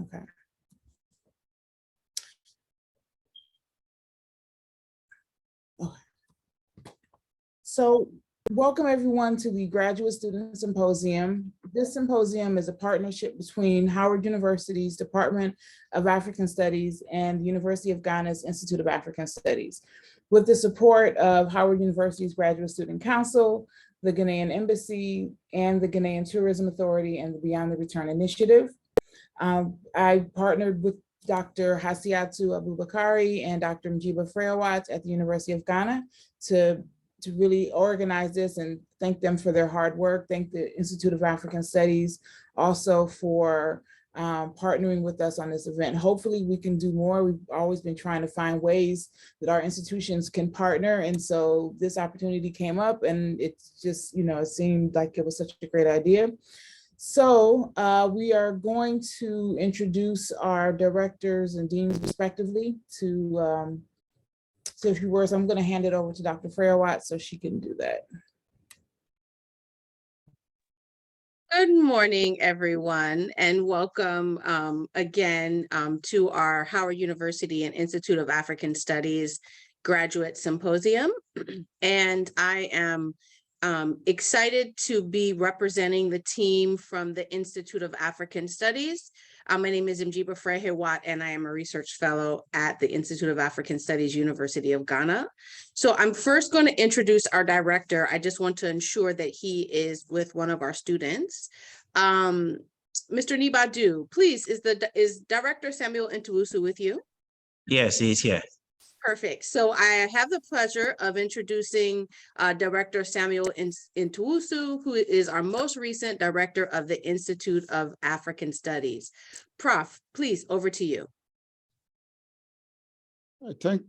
Okay. So welcome everyone to the Graduate Student Symposium. This symposium is a partnership between Howard University's Department of African Studies and the University of Ghana's Institute of African Studies, with the support of Howard University's Graduate Student Council, the Ghanaian Embassy, and the Ghanaian Tourism Authority and the Beyond the Return Initiative. I partnered with Dr. Hasiatu Abubakari and Dr. Mjiba Freyawat at the University of Ghana to really organize this, and thank them for their hard work. Thank the Institute of African Studies also for partnering with us on this event. Hopefully we can do more. We've always been trying to find ways that our institutions can partner. And so this opportunity came up, and it's just, it seemed like it was such a great idea. So we are going to introduce our directors and deans respectively to say a few words. I'm going to hand it over to Dr. Freyawat so she can do that. Good morning, everyone, and welcome again to our Howard University and Institute of African Studies Graduate Symposium. And I am excited to be representing the team from the Institute of African Studies. My name is Mjiba Freyawat, and I am a research fellow at the Institute of African Studies, University of Ghana. So I'm first going to introduce our director. I just want to ensure that he is with one of our students. Mr. Nibadu, please, is Director Samuel Ntuusu with you? Yes, he's here. Perfect. So I have the pleasure of introducing Director Samuel Ntuusu, who is our most recent director of the Institute of African Studies. Prof, please, over to you. Thank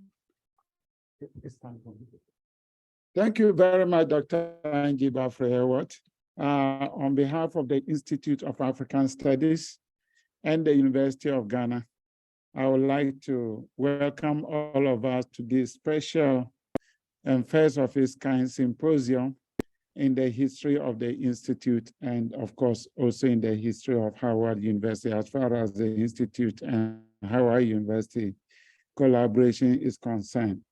you very much, Dr. Mjiba Freyawat. On behalf of the Institute of African Studies and the University of Ghana, I would like to welcome all of us to this special and first of its kind symposium in the history of the Institute, and of course, also in the history of Howard University, as far as the Institute and Howard University collaboration is concerned.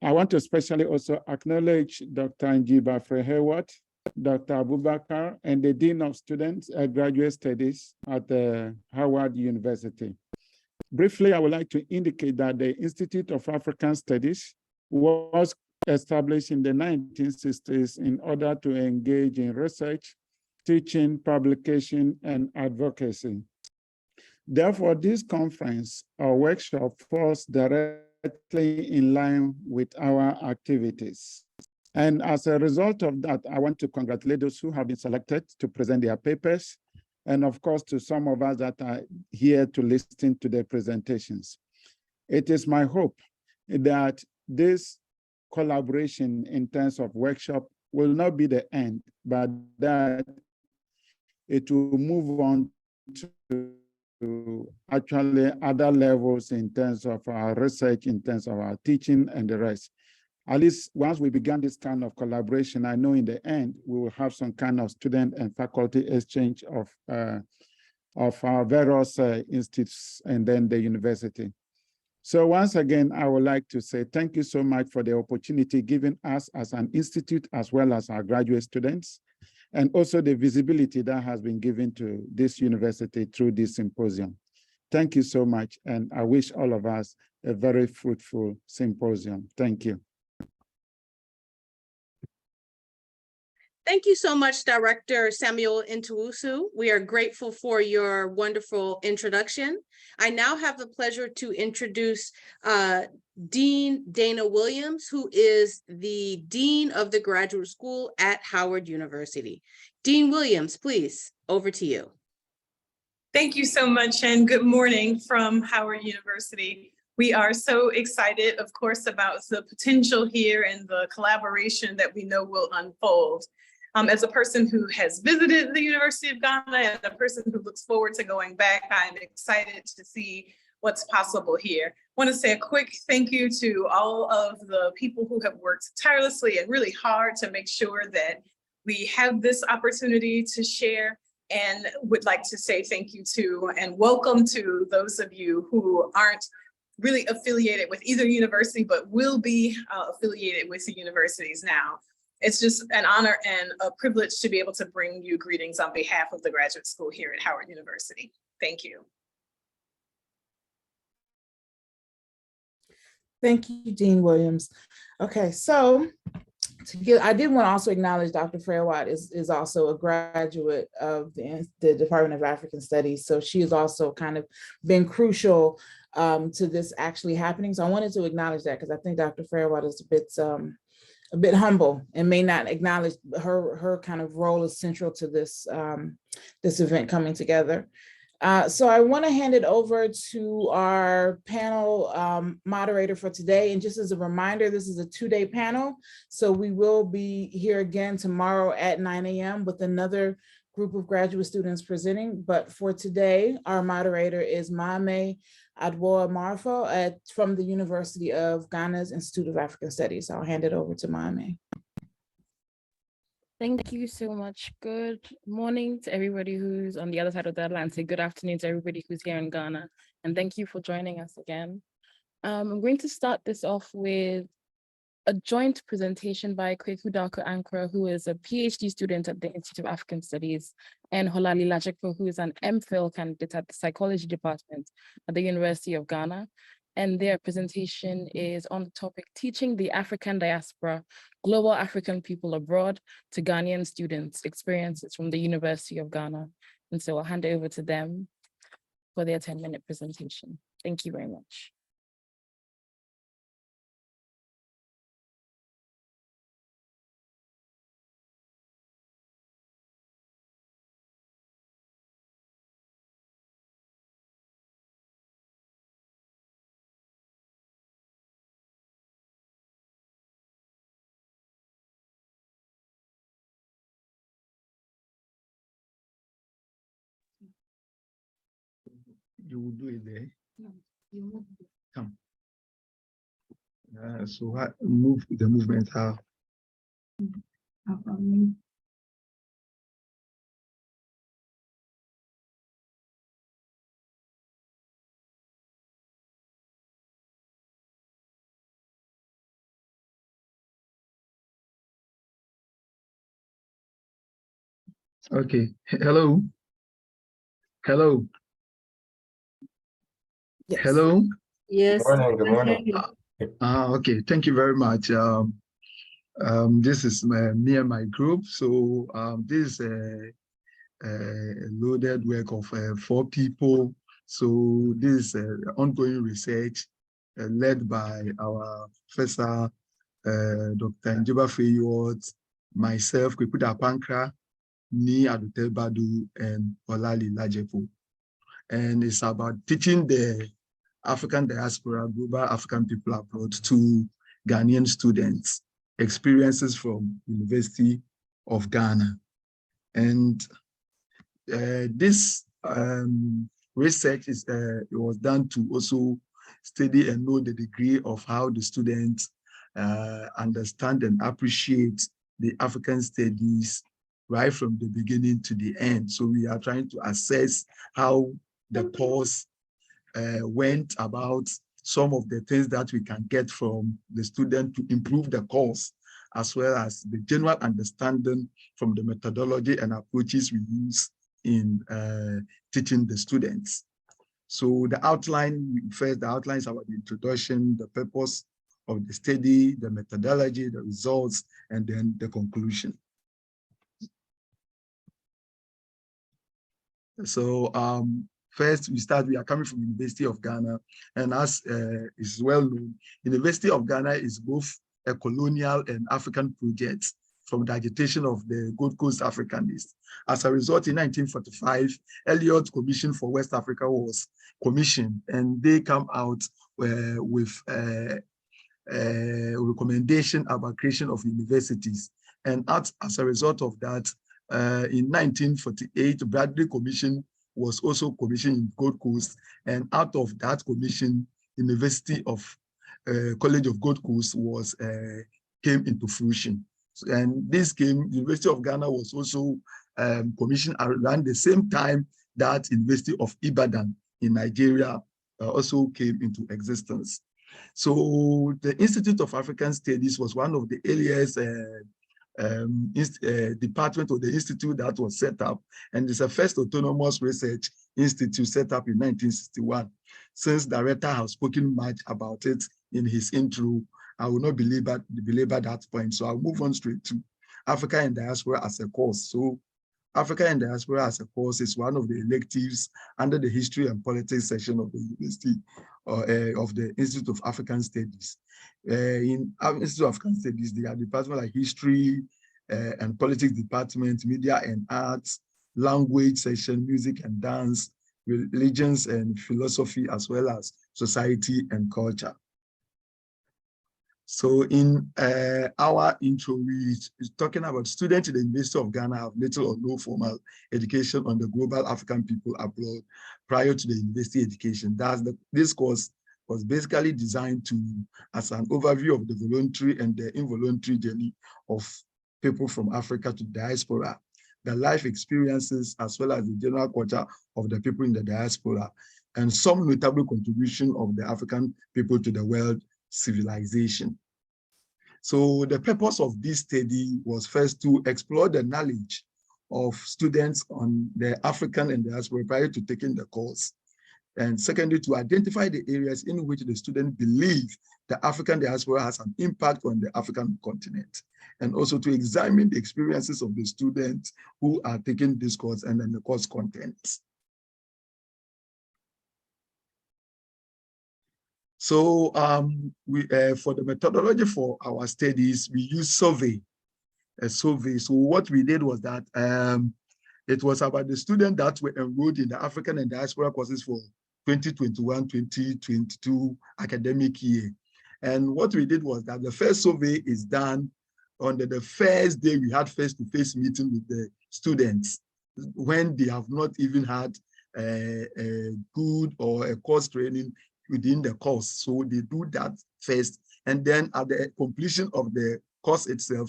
I want to especially also acknowledge Dr. Mjiba Freyawat, Dr. Abubakar, and the Dean of Students at Graduate Studies at Howard University. Briefly, I would like to indicate that the Institute of African Studies was established in the 1960s in order to engage in research, teaching, publication, and advocacy. Therefore, this conference or workshop falls directly in line with our activities. And as a result of that, I want to congratulate those who have been selected to present their papers, and of course, to some of us that are here to listen to the presentations. It is my hope that this collaboration in terms of workshop will not be the end, but that it will move on to actually other levels in terms of our research, in terms of our teaching and the rest. At least once we began this kind of collaboration, I know in the end, we will have some kind of student and faculty exchange of our various institutes and then the university. So once again, I would like to say thank you so much for the opportunity given us as an institute, as well as our graduate students, and also the visibility that has been given to this university through this symposium. Thank you so much, and I wish all of us a very fruitful symposium. Thank you. Thank you so much, Director Samuel Ntuusu. We are grateful for your wonderful introduction. I now have the pleasure to introduce Dean Dana Williams, who is the Dean of the Graduate School at Howard University. Dean Williams, please, over to you. Thank you so much, and good morning from Howard University. We are so excited, of course, about the potential here and the collaboration that we know will unfold. As a person who has visited the University of Ghana and a person who looks forward to going back, I'm excited to see what's possible here. I want to say a quick thank you to all of the people who have worked tirelessly and really hard to make sure that we have this opportunity to share and would like to say thank you to and welcome to those of you who aren't really affiliated with either university, but will be affiliated with the universities now. It's just an honor and a privilege to be able to bring you greetings on behalf of the graduate school here at Howard University. Thank you. Thank you, Dean Williams. Okay, so I did want to also acknowledge Dr. Freya-Watt is also a graduate of the Department of African Studies. So she has also kind of been crucial to this actually happening. So I wanted to acknowledge that because I think Dr. Freya-Watt is a bit humble and may not acknowledge her kind of role is central to this this event coming together. So I want to hand it over to our panel moderator for today. And just as a reminder, this is a 2-day panel. So we will be here again tomorrow at 9 a.m. with another group of graduate students presenting. But for today, our moderator is Mame Adwoa Marfo from the University of Ghana's Institute of African Studies. I'll hand it over to Mame. Thank you so much. Good morning to everybody who's on the other side of the Atlantic. Good afternoon to everybody who's here in Ghana. And thank you for joining us again. I'm going to start this off with a joint presentation by Kweku Darko Ankara, who is a PhD student at the Institute of African Studies, and Holali Lajekpo, who is an MPhil candidate at the Psychology Department at the University of Ghana. And their presentation is on the topic, Teaching the African Diaspora, Global African People Abroad to Ghanaian Students, Experiences from the University of Ghana. And so I'll hand it over to them for their 10-minute presentation. Thank you very much. You will do it there. Come. So what move the movement how? Okay. Hello. Hello. Yes. Hello. Yes. Good morning. Okay. Thank you very much. This is me and my group. So this is a loaded work of 4 people. So this is ongoing research led by our professor, Dr. Njiba Freya-Watt, myself, Kweku Darko Ankara, Ni Adutel Badu, and Olali Lajekpo. And it's about teaching the African diaspora, global African people abroad to Ghanaian students, experiences from University of Ghana. And this research is it was done to also study and know the degree of how the students understand and appreciate the African studies right from the beginning to the end. So we are trying to assess how the course went about, some of the things that we can get from the student to improve the course, as well as the general understanding from the methodology and approaches we use in teaching the students. So the outline, first the outline is about the introduction, the purpose of the study, the methodology, the results, and then the conclusion. So first we are coming from University of Ghana, and as is well known, University of Ghana is both a colonial and African project from the agitation of the Gold Coast Africanists. As a result, in 1945, Elliott Commission for West Africa was commissioned, and they come out with a recommendation about creation of universities. And as a result of that, in 1948, Bradley Commission was also commissioned in Gold Coast, and out of that commission, University of College of Gold Coast was came into fruition. And this came, University of Ghana was also commissioned around the same time that University of Ibadan in Nigeria also came into existence. So the Institute of African Studies was one of the earliest department of the institute that was set up, and it's the first autonomous research institute set up in 1961. Since director has spoken much about it in his intro, I will not belabor that point. So I'll move on straight to Africa and Diaspora as a course. So Africa and Diaspora as a course is one of the electives under the History and Politics section of the University of the Institute of African Studies. In Institute of African Studies, there are departments like History and Politics Department, Media and Arts, Language section, Music and Dance, Religions and Philosophy, as well as Society and Culture. So in our intro, we is talking about students in the University of Ghana have little or no formal education on the global African people abroad prior to the university education. This course was basically designed as an overview of the voluntary and the involuntary journey of people from Africa to diaspora, the life experiences, as well as the general culture of the people in the diaspora, and some notable contribution of the African people to the world civilization. So the purpose of this study was first to explore the knowledge of students on the African and diaspora prior to taking the course. And secondly, to identify the areas in which the student believes the African diaspora has an impact on the African continent. And also to examine the experiences of the students who are taking this course and then the course contents. So for the methodology for our studies, we use a survey. So what we did was that it was about the students that were enrolled in the African and diaspora courses for 2021-2022 academic year. And what we did was that the first survey is done on the first day we had face-to-face meeting with the students when they have not even had a good or a course training within the course. So they do that first. And then at the completion of the course itself,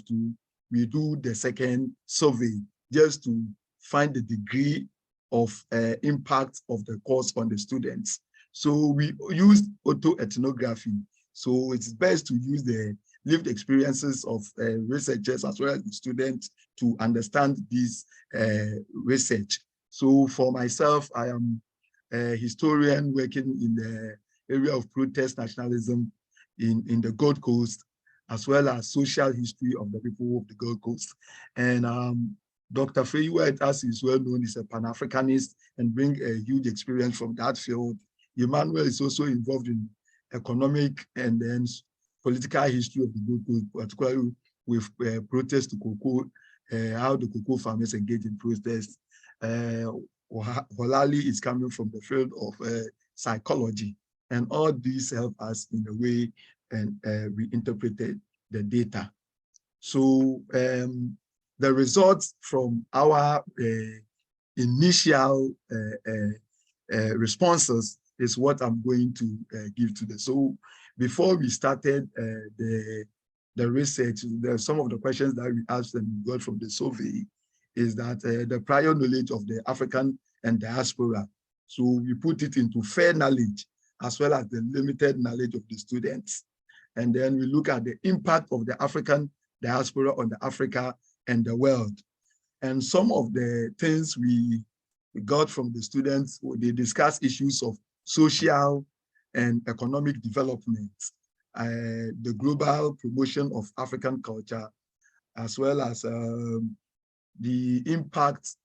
we do the second survey just to find the degree of impact of the course on the students. So we used autoethnography. So it's best to use the lived experiences of researchers as well as the students to understand this research. So for myself, I am a historian working in the area of protest nationalism in the Gold Coast, as well as social history of the people of the Gold Coast. And Dr. Feyiwa, as is well known, is a Pan-Africanist and bring a huge experience from that field. Emmanuel is also involved in economic and then political history of the Gold Coast, particularly with protest to cocoa, how the cocoa farmers engage in protests. Holali is coming from the field of psychology, and all these help us in the way and we interpreted the data. So the results from our initial responses is what I'm going to give today. So before we started the research, some of the questions that we asked and we got from the survey is that the prior knowledge of the African and diaspora. So we put it into fair knowledge as well as the limited knowledge of the students. And then we look at the impact of the African diaspora on the Africa and the world. And some of the things we got from the students, they discuss issues of social and economic development, the global promotion of African culture, as well as the impact.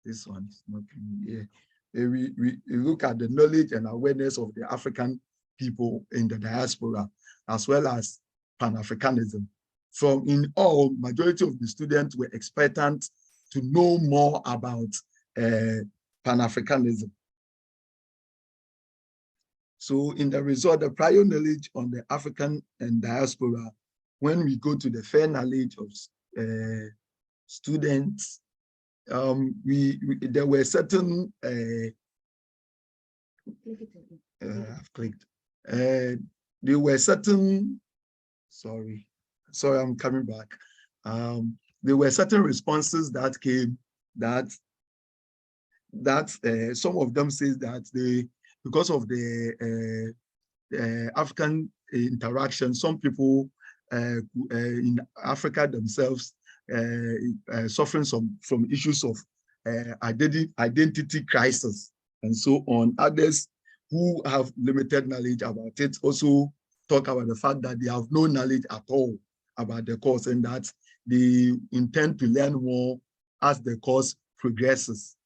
This one is not here. We look at the knowledge and awareness of the African people in the diaspora, as well as Pan-Africanism. From in all, majority of the students were expectant to know more about Pan-Africanism. So in the result, the prior knowledge on the African and diaspora, when we go to the fair knowledge of students, there were certain, I've clicked, there were certain, sorry, I'm coming back. There were certain responses that came that some of them says that because of the African interaction, some people in Africa themselves suffering from issues of identity crisis and so on. Others who have limited knowledge about it also talk about the fact that they have no knowledge at all about the course and that they intend to learn more as the course progresses.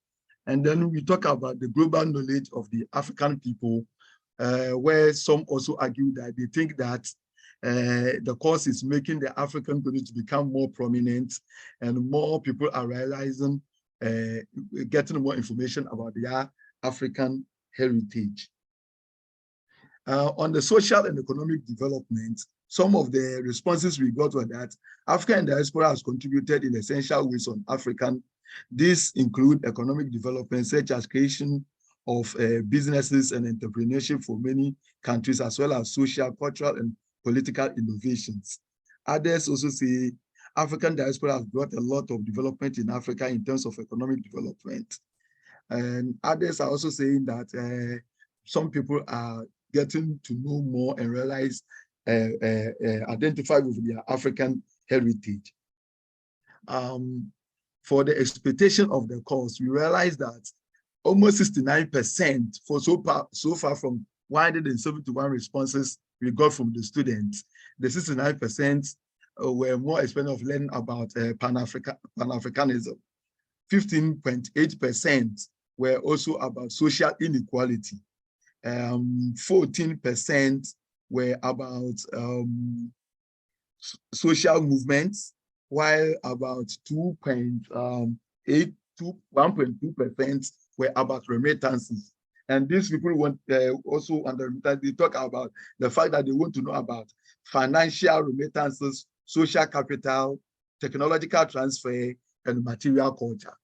And then we talk about the global knowledge of the African people, where some also argue that they think that the course is making the African community to become more prominent and more people are realizing, getting more information about their African heritage. On the social and economic development, some of the responses we got were that African diaspora has contributed in essential ways on African. These include economic development, such as creation of businesses and entrepreneurship for many countries, as well as social, cultural, and political innovations. Others also say African diaspora has brought a lot of development in Africa in terms of economic development. And others are also saying that some people are getting to know more and realize, identify with their African heritage. For the expectation of the course, we realize that almost 69% for so far from 171 responses we got from the students, the 69% were more expensive of learning about Pan-Africanism. 15.8% were also about social inequality. 14% were about social movements, while about 1.2% were about remittances. And these people want also under remittance, they talk about the fact that they want to know about financial remittances, social capital, technological transfer, and material culture.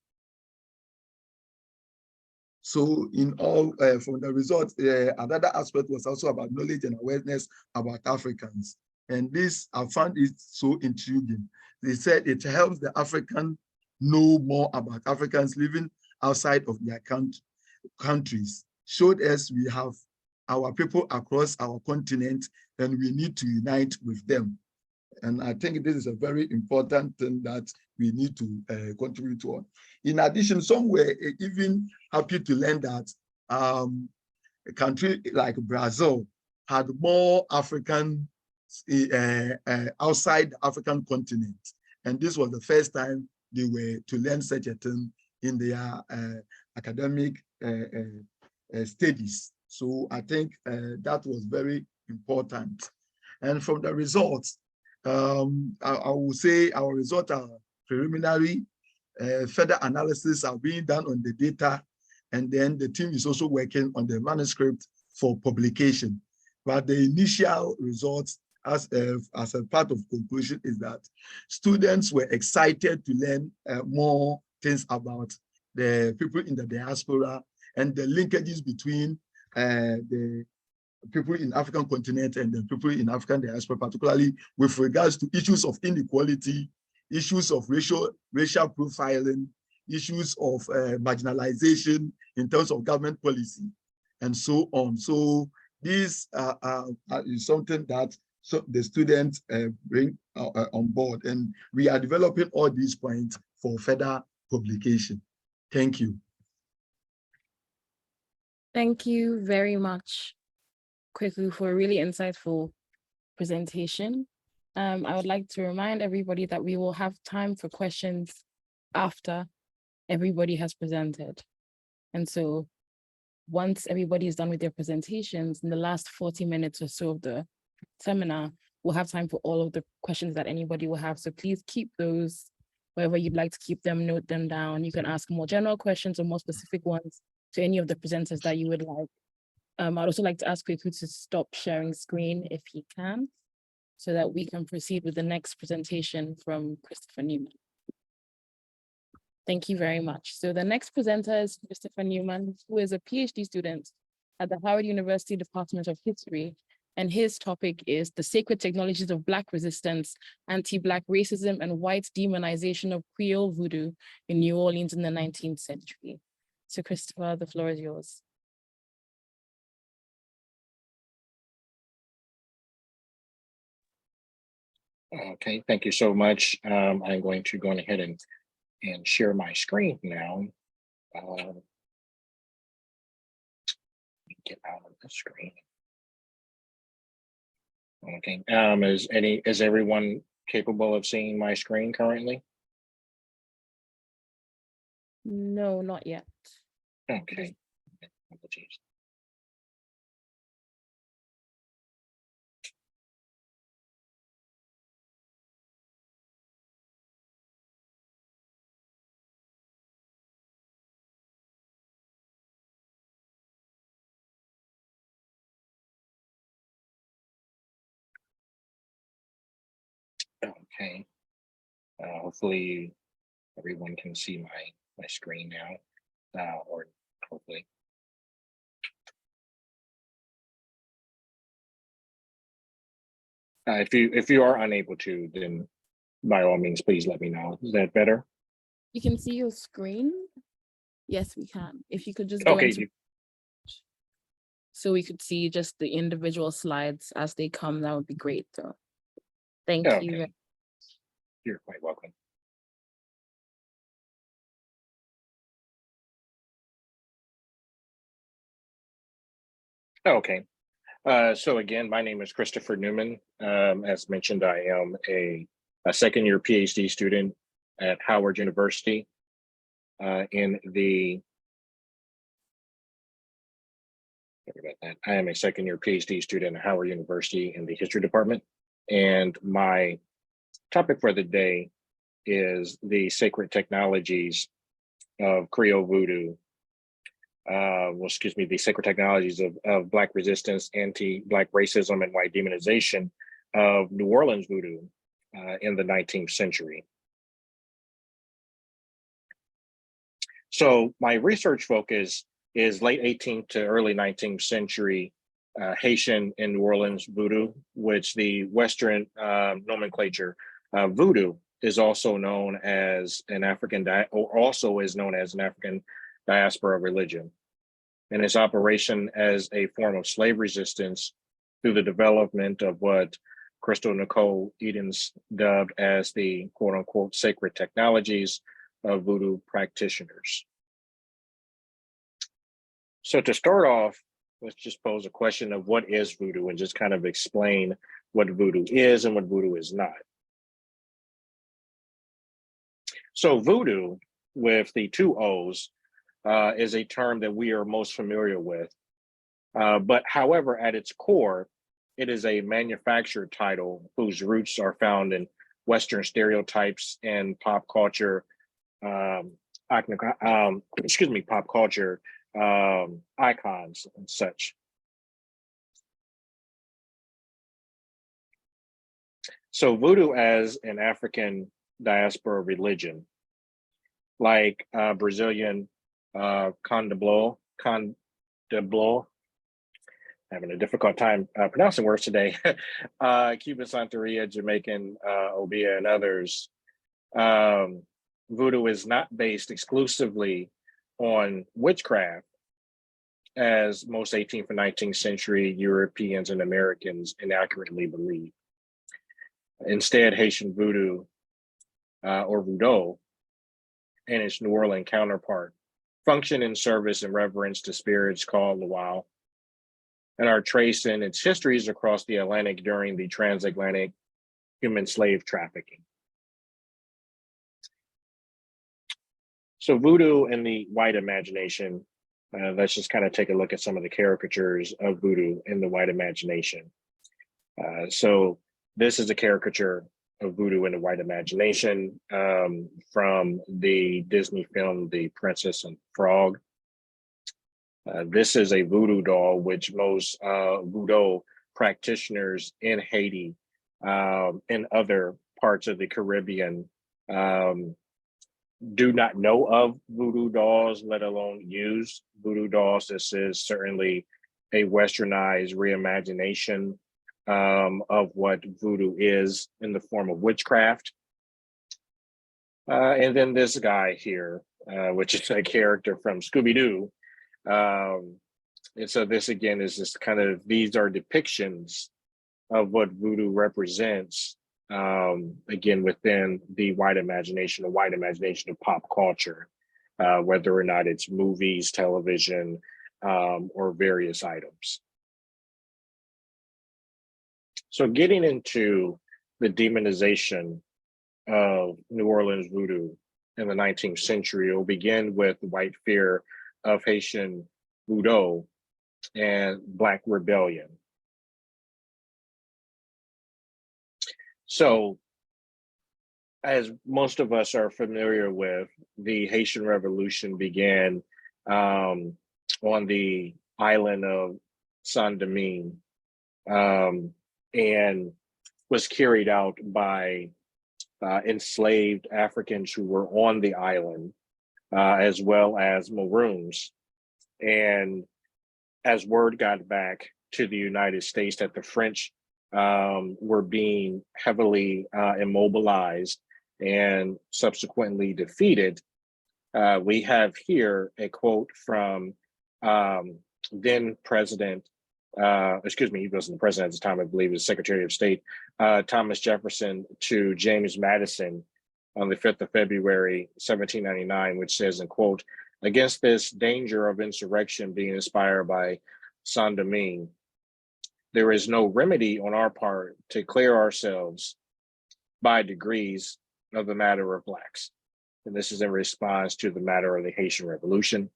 So in all, from the results, another aspect was also about knowledge and awareness about Africans. And this, I found it so intriguing. They said it helps the African know more about Africans living outside of their countries. Showed us we have our people across our continent and we need to unite with them. And I think this is a very important thing that we need to contribute on. In addition, some were even happy to learn that a country like Brazil had more African outside the African continent. And this was the first time they were to learn such a thing in their academic studies. So I think that was very important. And from the results, I will say our results are preliminary. Further analysis are being done on the data, and then the team is also working on the manuscript for publication. But the initial results as a part of conclusion is that students were excited to learn more things about the people in the diaspora and the linkages between the people in African continent and the people in African diaspora, particularly with regards to issues of inequality, issues of racial profiling, issues of marginalization in terms of government policy, and so on. So this is something that the students bring on board, and we are developing all these points for further publication. Thank you. Thank you very much, Kweku, for a really insightful presentation. I would like to remind everybody that we will have time for questions after everybody has presented. And so once everybody is done with their presentations, in the last 40 minutes or so of the seminar, we'll have time for all of the questions that anybody will have. So please keep those wherever you'd like to keep them, note them down. You can ask more general questions or more specific ones to any of the presenters that you would like. I'd also like to ask Kweku to stop sharing screen if he can, so that we can proceed with the next presentation from Christopher Newman. Thank you very much. So the next presenter is Christopher Newman, who is a PhD student at the Howard University Department of History and his topic is the sacred technologies of Black resistance, anti-Black racism, and white demonization of Creole voodoo in New Orleans in the 19th century. So Christopher, the floor is yours. Okay, thank you so much. I'm going to go ahead and share my screen now. Get out of the screen. Okay, is everyone capable of seeing my screen currently? No, not yet. Okay. Apologies. Okay. Hopefully everyone can see my screen now, or hopefully. If you are unable to, then by all means, please let me know. Is that better? You can see your screen? Yes, we can. If you could just go Okay. into so we could see just the individual slides as they come, that would be great. So thank you. Okay. You're quite welcome. Okay. So again, my name is Christopher Newman. As mentioned, I am a second year PhD student at Howard University in the, sorry about that. I am a second year PhD student at Howard University in the history department. And my topic for the day is the sacred technologies of Creole voodoo. The sacred technologies of Black resistance, anti-Black racism, and white demonization of New Orleans voodoo in the 19th century. So my research focus is late 18th to early 19th century Haitian and New Orleans voodoo, which the Western nomenclature voodoo is also known as an African diaspora religion, and its operation as a form of slave resistance through the development of what Crystal Nicole Edens dubbed as the quote unquote sacred technologies of voodoo practitioners. So to start off, let's just pose a question of what is voodoo and just kind of explain what voodoo is and what voodoo is not. So voodoo with the two O's is a term that we are most familiar with. But however, at its core, it is a manufactured title whose roots are found in Western stereotypes and pop culture, pop culture icons and such. So voodoo as an African diaspora religion, like Brazilian Condeblo, having a difficult time pronouncing words today, Cuban Santeria, Jamaican Obia, and others. Voodoo is not based exclusively on witchcraft, as most 18th and 19th century Europeans and Americans inaccurately believe. Instead, Haitian voodoo or voodoo and its New Orleans counterpart function in service and reverence to spirits called Luau, and are traced in its histories across the Atlantic during the transatlantic human slave trafficking. So voodoo in the white imagination, let's just kind of take a look at some of the caricatures of voodoo in the white imagination. So this is a caricature of voodoo in the white imagination from the Disney film, The Princess and Frog. This is a voodoo doll, which most voodoo practitioners in Haiti and other parts of the Caribbean do not know of voodoo dolls, let alone use voodoo dolls. This is certainly a westernized reimagination of what voodoo is in the form of witchcraft. And then this guy here, which is a character from Scooby-Doo. And so this again is just kind of, these are depictions of what voodoo represents, again, within the white imagination, the white imagination of pop culture, whether or not it's movies, television, or various items. So getting into the demonization of New Orleans voodoo in the 19th century, it will begin with white fear of Haitian voodoo and Black rebellion. So, as most of us are familiar with, the Haitian Revolution began on the island of Saint-Domingue, and was carried out by enslaved Africans who were on the island, as well as Maroons. And as word got back to the United States that the French were being heavily immobilized and subsequently defeated, we have here a quote from then President, excuse me, he wasn't the president at the time, I believe, was Secretary of State, Thomas Jefferson, to James Madison on the 5th of February, 1799, which says, and quote, "Against this danger of insurrection being inspired by Saint-Domingue, there is no remedy on our part to clear ourselves by degrees of the matter of Blacks." And this is in response to the matter of the Haitian Revolution.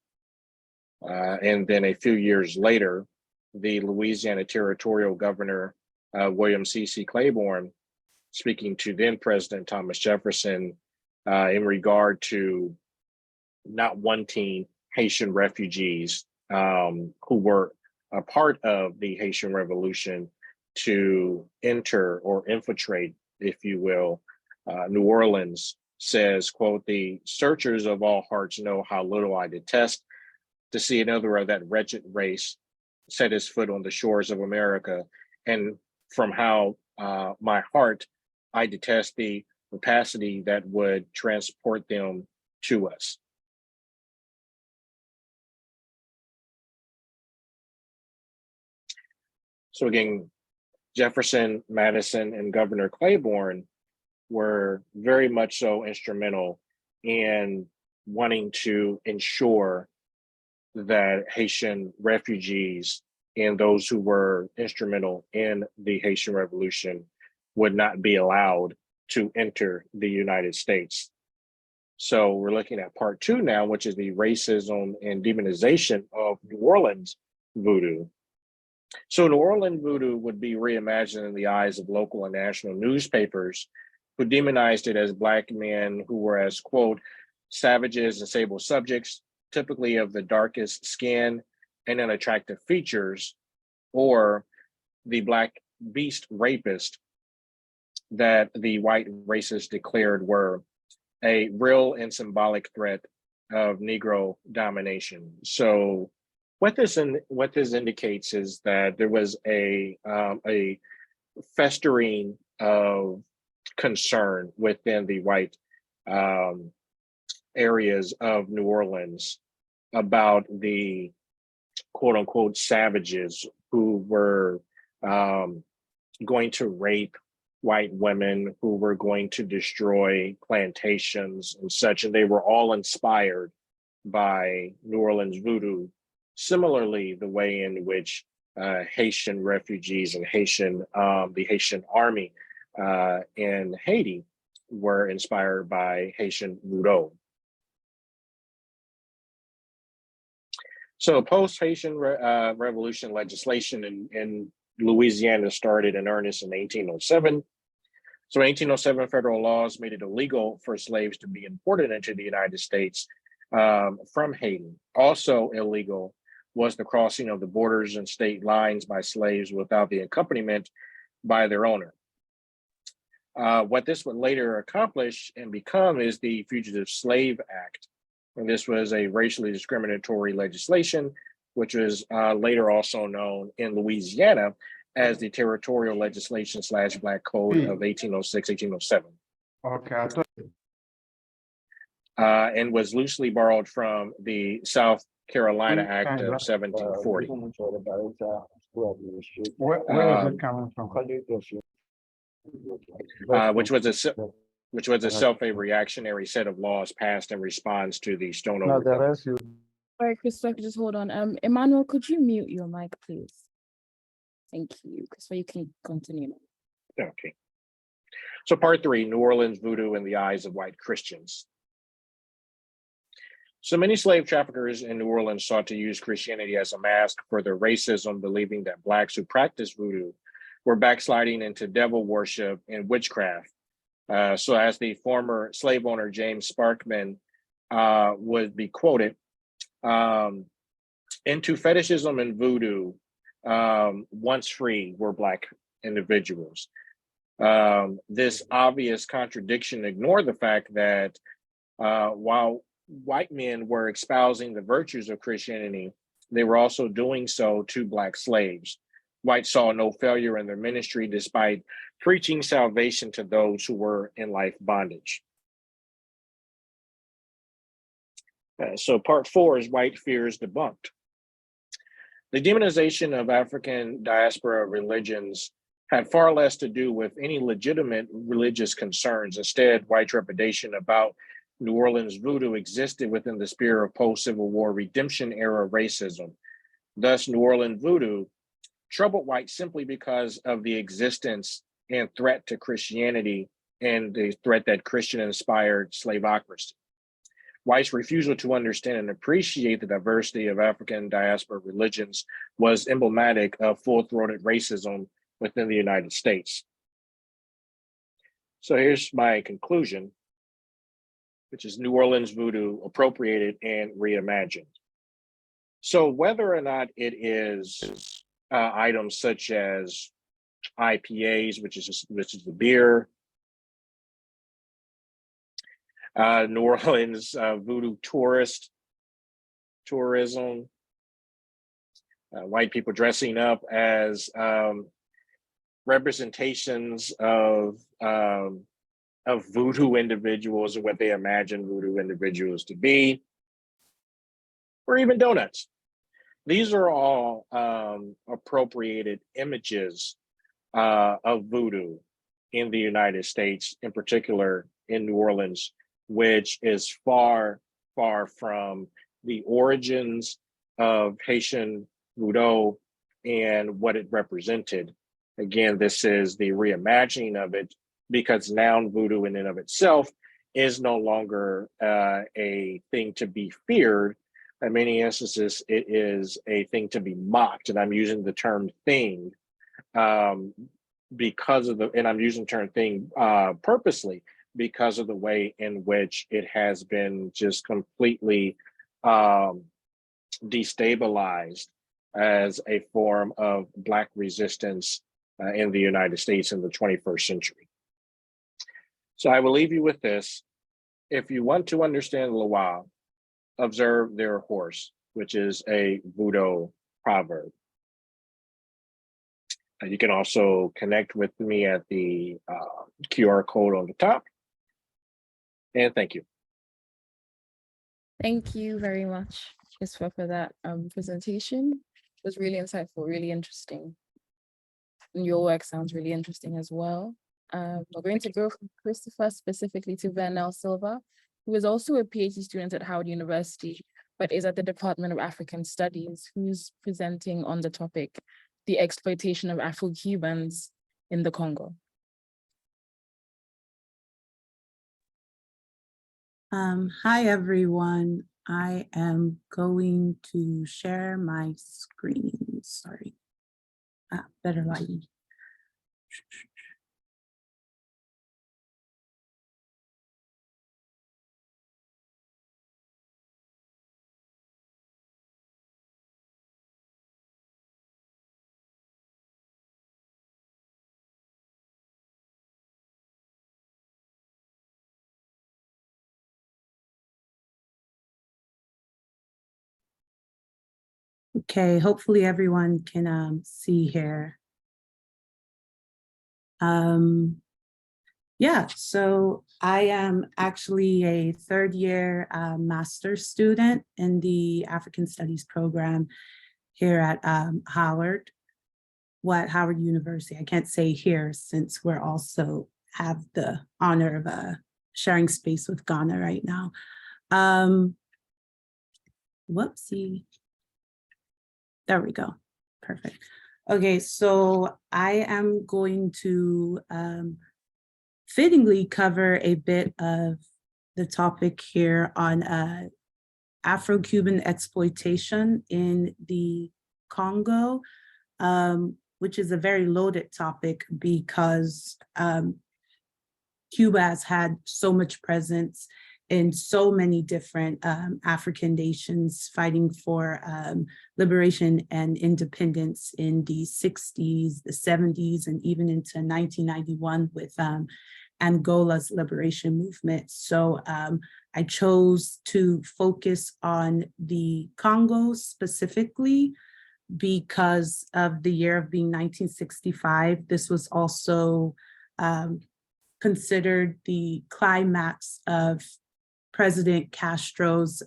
And then a few years later, the Louisiana Territorial Governor, William C.C. Claiborne, speaking to then President Thomas Jefferson in regard to not wanting Haitian refugees who were a part of the Haitian Revolution to enter or infiltrate, if you will, New Orleans, says, quote, "The searchers of all hearts know how little I detest to see another of that wretched race set his foot on the shores of America, and from how my heart I detest the rapacity that would transport them to us." So again, Jefferson, Madison, and Governor Claiborne were very much so instrumental in wanting to ensure that Haitian refugees and those who were instrumental in the Haitian Revolution would not be allowed to enter the United States. So we're looking at part 2 now, which is the racism and demonization of New Orleans voodoo. So New Orleans voodoo would be reimagined in the eyes of local and national newspapers, who demonized it as Black men who were as, quote, "savages and sable subjects, typically of the darkest skin and unattractive features," or the Black beast rapist that the white racists declared were a real and symbolic threat of Negro domination. So what this indicates is that there was a festering of concern within the white areas of New Orleans about the quote unquote savages who were going to rape white women, who were going to destroy plantations and such, and they were all inspired by New Orleans voodoo. Similarly, the way in which Haitian refugees and the Haitian army in Haiti were inspired by Haitian voodoo. So post-Haitian Revolution legislation in Louisiana started in earnest in 1807. So 1807 federal laws made it illegal for slaves to be imported into the United States from Haiti. Also illegal was the crossing of the borders and state lines by slaves without the accompaniment by their owner. What this would later accomplish and become is the Fugitive Slave Act. And this was a racially discriminatory legislation, which was later also known in Louisiana as the territorial legislation / Black Code of 1806, 1807. Okay, I thought. And was loosely borrowed from the South Carolina Act of 1740. Where is it coming from? Which was a self-reactionary set of laws passed in response to the Stone No, the Overthrow. rest you. All right, Christopher, just hold on. Emmanuel, could you mute your mic, please? Thank you, Christopher. You can continue. Okay. So part 3, New Orleans voodoo in the eyes of white Christians. So many slave traffickers in New Orleans sought to use Christianity as a mask for their racism, believing that Blacks who practiced voodoo were backsliding into devil worship and witchcraft. So as the former slave owner, James Sparkman, would be quoted, into fetishism and voodoo, once free, were Black individuals. This obvious contradiction ignored the fact that while white men were espousing the virtues of Christianity, they were also doing so to Black slaves. Whites saw no failure in their ministry despite preaching salvation to those who were in life bondage. So part 4 is white fears debunked. The demonization of African diaspora religions had far less to do with any legitimate religious concerns. Instead, white trepidation about New Orleans voodoo existed within the spirit of post-Civil War redemption era racism. Thus, New Orleans voodoo troubled whites simply because of the existence and threat to Christianity and the threat that Christian-inspired slaveocracy. Whites' refusal to understand and appreciate the diversity of African diaspora religions was emblematic of full-throated racism within the United States. So here's my conclusion, which is New Orleans voodoo appropriated and reimagined. So whether or not it is items such as IPAs, which is the beer, New Orleans voodoo tourism, white people dressing up as representations of voodoo individuals and what they imagine voodoo individuals to be, or even donuts. These are all appropriated images of voodoo in the United States, in particular in New Orleans, which is far, far from the origins of Haitian voodoo and what it represented. Again, this is the reimagining of it, because now voodoo in and of itself is no longer a thing to be feared. In many instances, it is a thing to be mocked. And I'm using the term thing because of and I'm using the term thing purposely because of the way in which it has been just completely destabilized as a form of Black resistance in the United States in the 21st century. So I will leave you with this. If you want to understand Loa, observe their horse, which is a voodoo proverb. You can also connect with me at the QR code on the top. And thank you. Thank you very much, Christopher, for that presentation. It was really insightful, really interesting. And your work sounds really interesting as well. We're going to go from Christopher specifically to Vernell Silva, who is also a PhD student at Howard University, but is at the Department of African Studies, who's presenting on the topic, the exploitation of Afro-Cubans in the Congo. Hi, everyone. I am going to share my screen. Sorry. Better lighting. Okay, hopefully everyone can see here. Yeah, so I am actually a third-year master's student in the African Studies program here at Howard University. I can't say here since we're also have the honor of sharing space with Ghana right now. Whoopsie. There we go. Perfect. Okay, so I am going to fittingly cover a bit of the topic here on Afro-Cuban exploitation in the Congo, which is a very loaded topic because Cuba has had so much presence in so many different African nations fighting for liberation and independence in the 60s, the 70s, and even into 1991 with Angola's liberation movement. So I chose to focus on the Congo specifically because of the year of being 1965. This was also considered the climax of President Castro's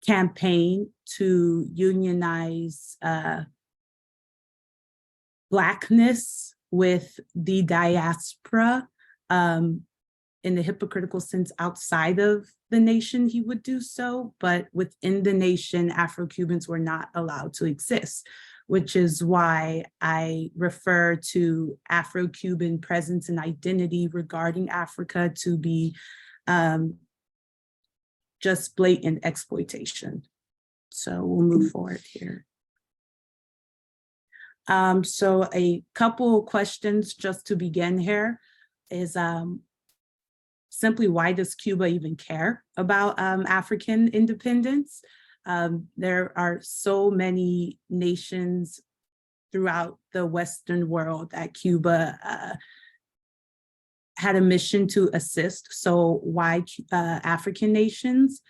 campaign to unionize Blackness with the diaspora in the hypocritical sense outside of the nation. He would do so, but within the nation, Afro-Cubans were not allowed to exist, which is why I refer to Afro-Cuban presence and identity regarding Africa to be just blatant exploitation. So we'll move forward here. So a couple questions just to begin here is simply why does Cuba even care about African independence? There are so many nations throughout the Western world that Cuba had a mission to assist. So why African nations?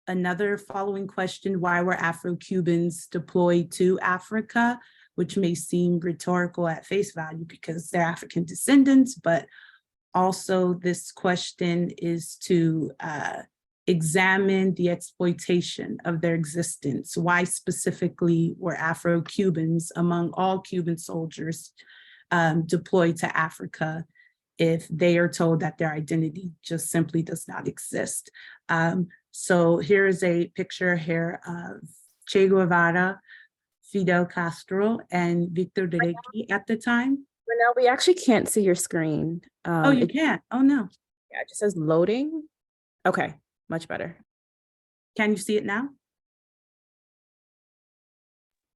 Another following question, why were Afro-Cubans deployed to Africa? Which may seem rhetorical at face value because they're African descendants, but also this question is to examine the exploitation of their existence. Why specifically were Afro-Cubans among all Cuban soldiers deployed to Africa if they are told that their identity just simply does not exist? So here is a picture here of Che Guevara, Fidel Castro, and Victor Dereki at the time. No, we actually can't see your screen. Oh, you can't? Oh, no. Yeah, it just says loading. Okay, much better. Can you see it now?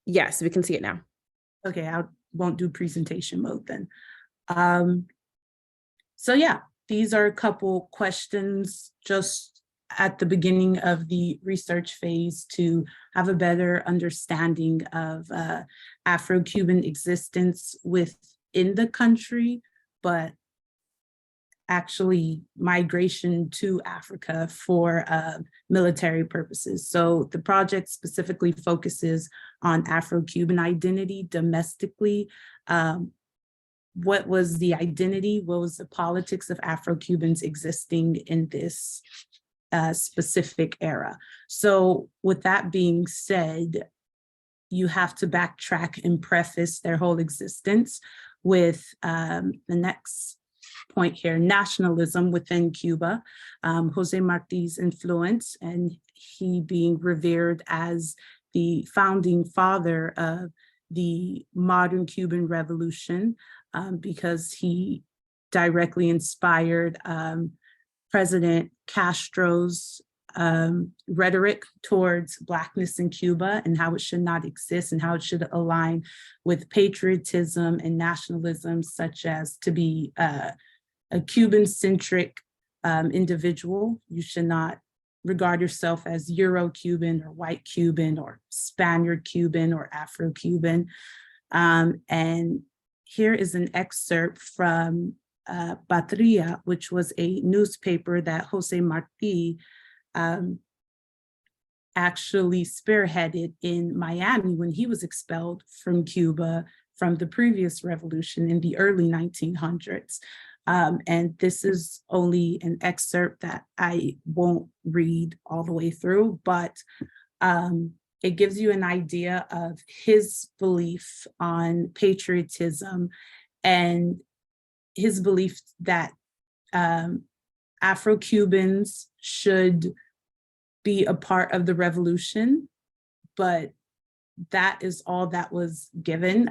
Yes, we can see it now. Okay, I won't do presentation mode then. So yeah, these are a couple questions just at the beginning of the research phase to have a better understanding of Afro-Cuban existence within the country, but actually migration to Africa for military purposes. So the project specifically focuses on Afro-Cuban identity domestically. What was the identity? What was the politics of Afro-Cubans existing in this specific era? So with that being said, you have to backtrack and preface their whole existence with the next point here, nationalism within Cuba, Jose Marti's influence, and he being revered as the founding father of the modern Cuban revolution because he directly inspired President Castro's rhetoric towards Blackness in Cuba and how it should not exist and how it should align with patriotism and nationalism, such as to be a Cuban-centric individual. You should not regard yourself as Euro-Cuban or white Cuban or Spaniard Cuban or Afro-Cuban. And here is an excerpt from Patria, which was a newspaper that Jose Marti actually spearheaded in Miami when he was expelled from Cuba from the previous revolution in the early 1900s. And this is only an excerpt that I won't read all the way through, but it gives you an idea of his belief on patriotism and his belief that Afro-Cubans should be a part of the revolution, but that is all that was given.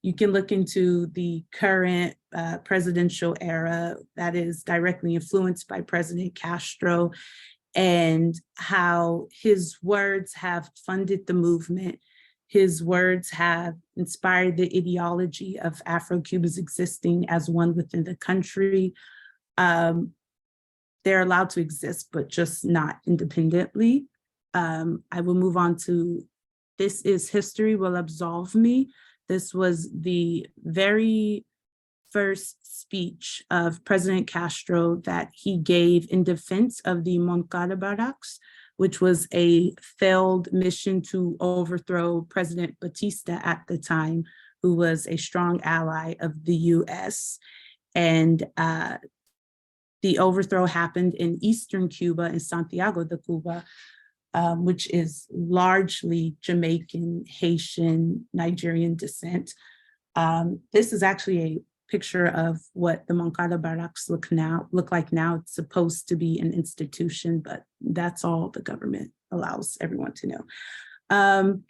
You can look into the current presidential era that is directly influenced by President Castro and how his words have funded the movement. His words have inspired the ideology of Afro-Cubans existing as one within the country. They're allowed to exist, but just not independently. I will move on to This is History Will Absolve Me. This was the very first speech of President Castro that he gave in defense of the Moncada barracks, which was a failed mission to overthrow President Batista at the time, who was a strong ally of the US. And the overthrow happened in Eastern Cuba, in Santiago de Cuba, which is largely Jamaican, Haitian, Nigerian descent. This is actually a picture of what the Moncada barracks look like now. It's supposed to be an institution, but that's all the government allows everyone to know.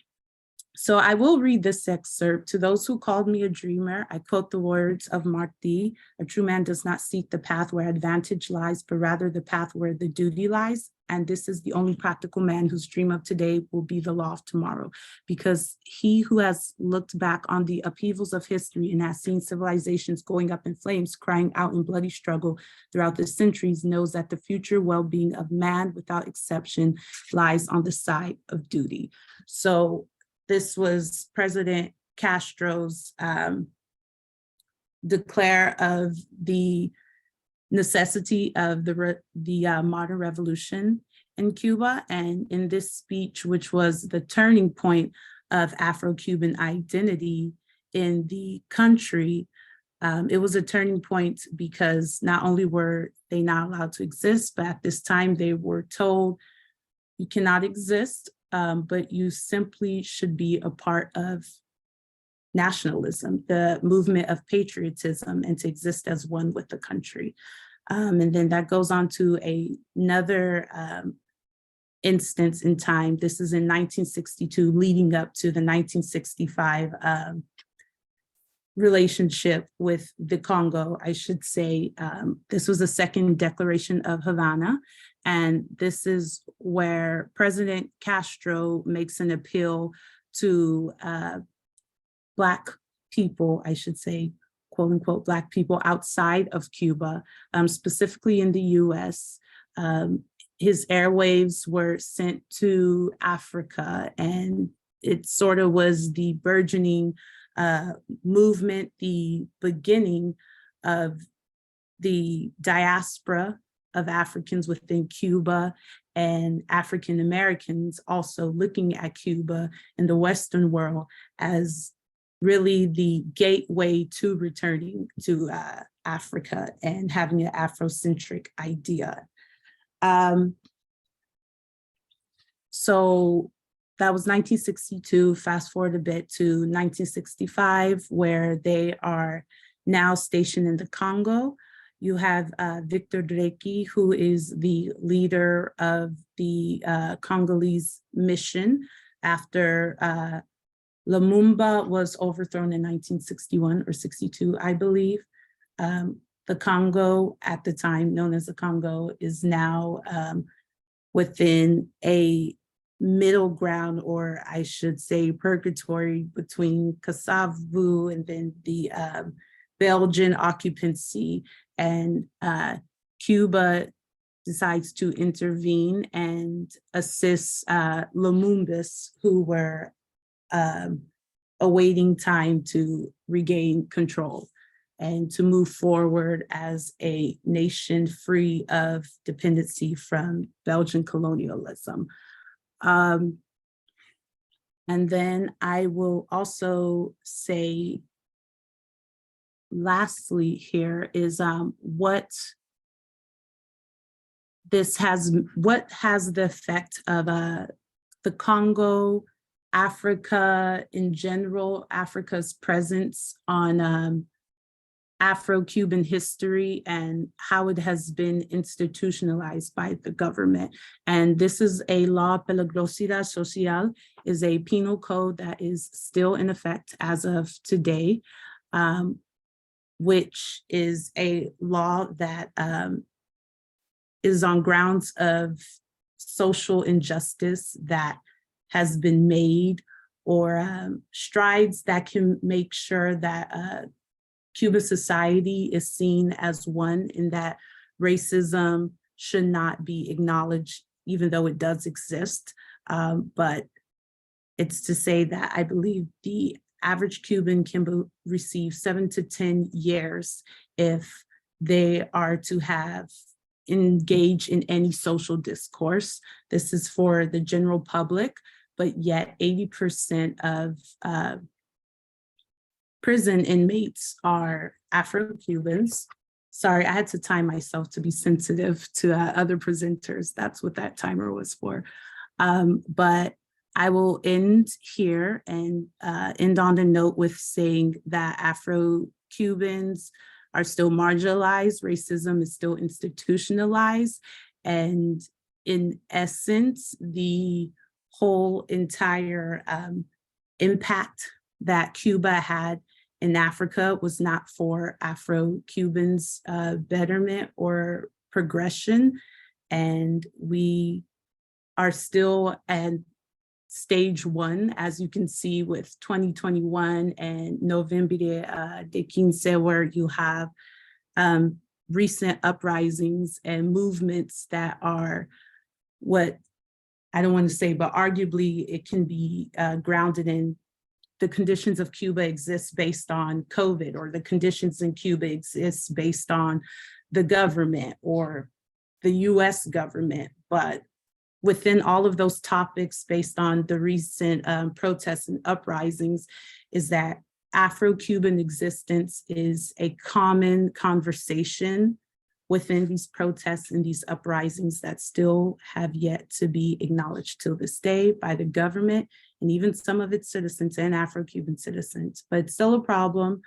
So I will read this excerpt. To those who called me a dreamer, I quote the words of Martí: a true man does not seek the path where advantage lies, but rather the path where the duty lies. And this is the only practical man whose dream of today will be the law of tomorrow, because he who has looked back on the upheavals of history and has seen civilizations going up in flames, crying out in bloody struggle throughout the centuries, knows that the future well-being of man, without exception, lies on the side of duty. So this was President Castro's declare of the necessity of the modern revolution in Cuba. And in this speech, which was the turning point of Afro-Cuban identity in the country, it was a turning point because not only were they not allowed to exist, but at this time they were told, you cannot exist, but you simply should be a part of nationalism, the movement of patriotism, and to exist as one with the country. And then that goes on to another instance in time. This is in 1962, leading up to the 1965 relationship with the Congo, I should say. This was the second declaration of Havana. And this is where President Castro makes an appeal to Black people, I should say, quote unquote, Black people outside of Cuba, specifically in the US. His airwaves were sent to Africa, and it sort of was the burgeoning movement, the beginning of the diaspora of Africans within Cuba, and African Americans also looking at Cuba and the Western world as really the gateway to returning to Africa and having an Afrocentric idea. So that was 1962. Fast forward a bit to 1965, where they are now stationed in the Congo. You have Victor Dreki, who is the leader of the Congolese mission after Lumumba was overthrown in 1961 or 62, I believe. The Congo, at the time known as the Congo, is now within a middle ground, or I should say purgatory, between Kasavu and then the Belgian occupancy. And Cuba decides to intervene and assist Lumumbas, who were awaiting time to regain control and to move forward as a nation free of dependency from Belgian colonialism. And then I will also say, lastly here is what has the effect of the Congo, Africa in general, Africa's presence on Afro-Cuban history and how it has been institutionalized by the government. And this is a law, peligrosidad social, is a penal code that is still in effect as of today, which is a law that is on grounds of social injustice that has been made, or strides that can make sure that Cuban society is seen as one, and that racism should not be acknowledged, even though it does exist. But it's to say that I believe the average Cuban can receive 7 to 10 years if they are to have engage in any social discourse. This is for the general public, but yet 80% of prison inmates are Afro-Cubans. Sorry, I had to time myself to be sensitive to other presenters. That's what that timer was for. But I will end here and end on a note with saying that Afro-Cubans are still marginalized, racism is still institutionalized, and in essence, the whole entire impact that Cuba had in Africa was not for Afro-Cubans' betterment or progression. And we are still at stage 1, as you can see with 2021 and Noviembre de 15, where you have recent uprisings and movements that are what, I don't want to say, but arguably it can be grounded in the conditions of Cuba exist based on COVID, or the conditions in Cuba exist based on the government or the US government. But within all of those topics, based on the recent protests and uprisings, is that Afro-Cuban existence is a common conversation within these protests and these uprisings that still have yet to be acknowledged till this day by the government and even some of its citizens and Afro-Cuban citizens. But it's still a problem,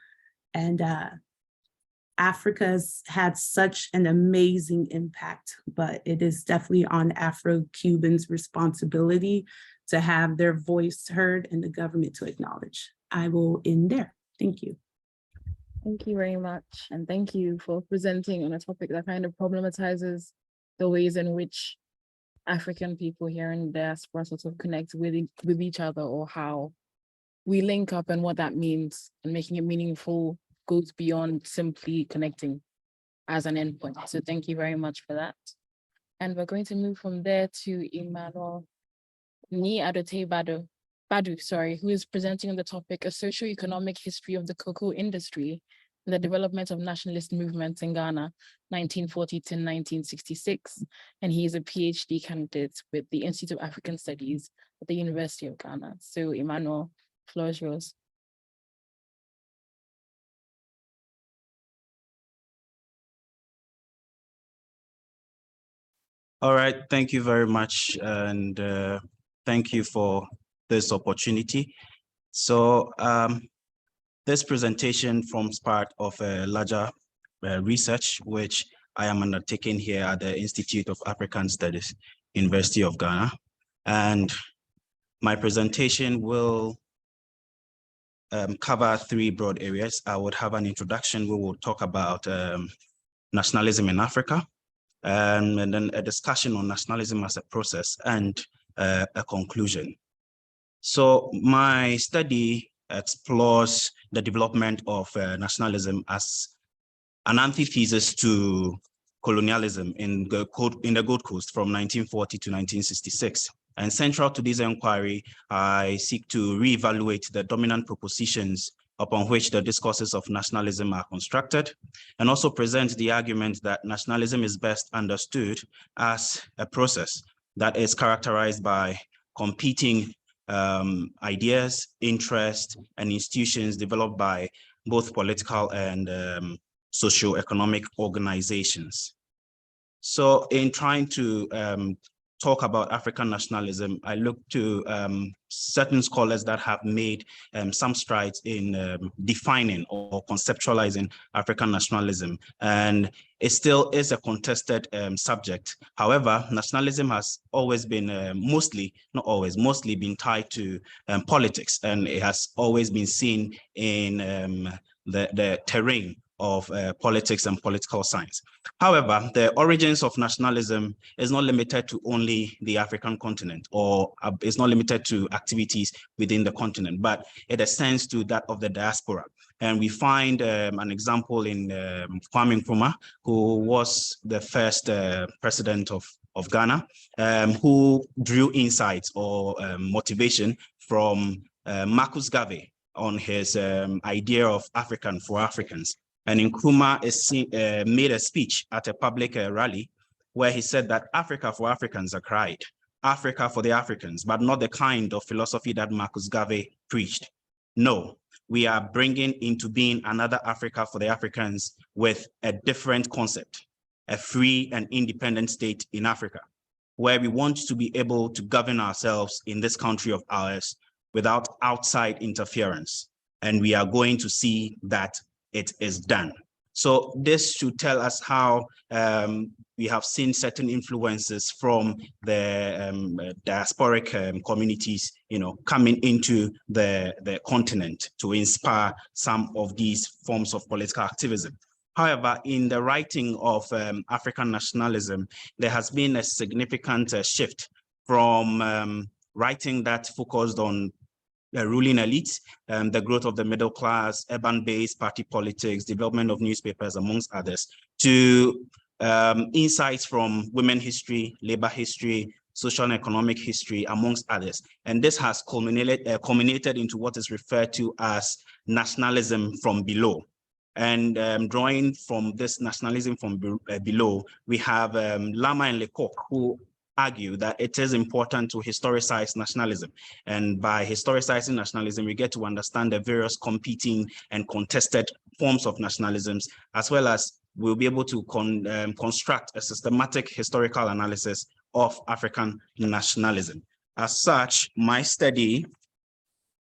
and Africa's had such an amazing impact, but it is definitely on Afro-Cubans' responsibility to have their voice heard and the government to acknowledge. I will end there. Thank you. Thank you very much. And thank you for presenting on a topic that kind of problematizes the ways in which African people here in the diaspora sort of connect with each other, or how we link up and what that means, and making it meaningful goes beyond simply connecting as an endpoint. So thank you very much for that. And we're going to move from there to Emmanuel Badu, who is presenting on the topic, A Socioeconomic History of the Cocoa Industry and the Development of Nationalist Movements in Ghana, 1940 to 1966. And he is a PhD candidate with the Institute of African Studies at the University of Ghana. So Emmanuel, the floor is yours. All right, thank you very much. And thank you for this opportunity. So this presentation forms part of a larger research, which I am undertaking here at the Institute of African Studies, University of Ghana. And my presentation will cover 3 broad areas. I would have an introduction. We will talk about nationalism in Africa, and then a discussion on nationalism as a process, and a conclusion. So my study explores the development of nationalism as an antithesis to colonialism in the Gold Coast from 1940 to 1966. And central to this inquiry, I seek to reevaluate the dominant propositions upon which the discourses of nationalism are constructed, and also present the argument that nationalism is best understood as a process that is characterized by competing ideas, interests, and institutions developed by both political and socio-economic organizations. So in trying to talk about African nationalism, I look to certain scholars that have made some strides in defining or conceptualizing African nationalism. And it still is a contested subject. However, nationalism has always been mostly been tied to politics, and it has always been seen in the terrain of politics and political science. However, the origins of nationalism is not limited to only the African continent, or it's not limited to activities within the continent, but it extends to that of the diaspora. And we find an example in Kwame Nkrumah, who was the first president of Ghana, who drew insights or motivation from Marcus Garvey on his idea of African for Africans. And Nkrumah made a speech at a public rally where he said that Africa for Africans are cried, Africa for the Africans, but not the kind of philosophy that Marcus Garvey preached. No, we are bringing into being another Africa for the Africans with a different concept, a free and independent state in Africa, where we want to be able to govern ourselves in this country of ours without outside interference. And we are going to see that it is done. So this should tell us how we have seen certain influences from the diasporic communities, coming into the continent to inspire some of these forms of political activism. However, in the writing of African nationalism, there has been a significant shift from writing that focused on ruling elites, the growth of the middle class, urban-based party politics, development of newspapers, amongst others, to insights from women history, labor history, social and economic history, amongst others. And this has culminated into what is referred to as nationalism from below. And drawing from this nationalism from below, we have Lama and Lecoq, who argue that it is important to historicize nationalism. And by historicizing nationalism, we get to understand the various competing and contested forms of nationalisms, as well as we'll be able to construct a systematic historical analysis of African nationalism. As such, my study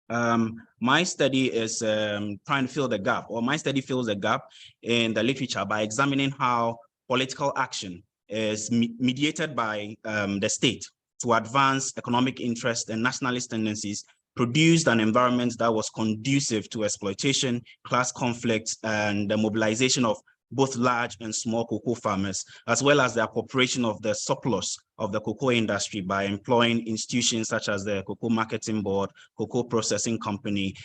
is trying to fill the gap, or my study fills the gap in the literature by examining how political action is mediated by the state to advance economic interest and nationalist tendencies, produced an environment that was conducive to exploitation, class conflicts, and the mobilization of both large and small cocoa farmers, as well as the appropriation of the surplus of the cocoa industry by employing institutions such as the Cocoa Marketing Board, Cocoa Processing Company,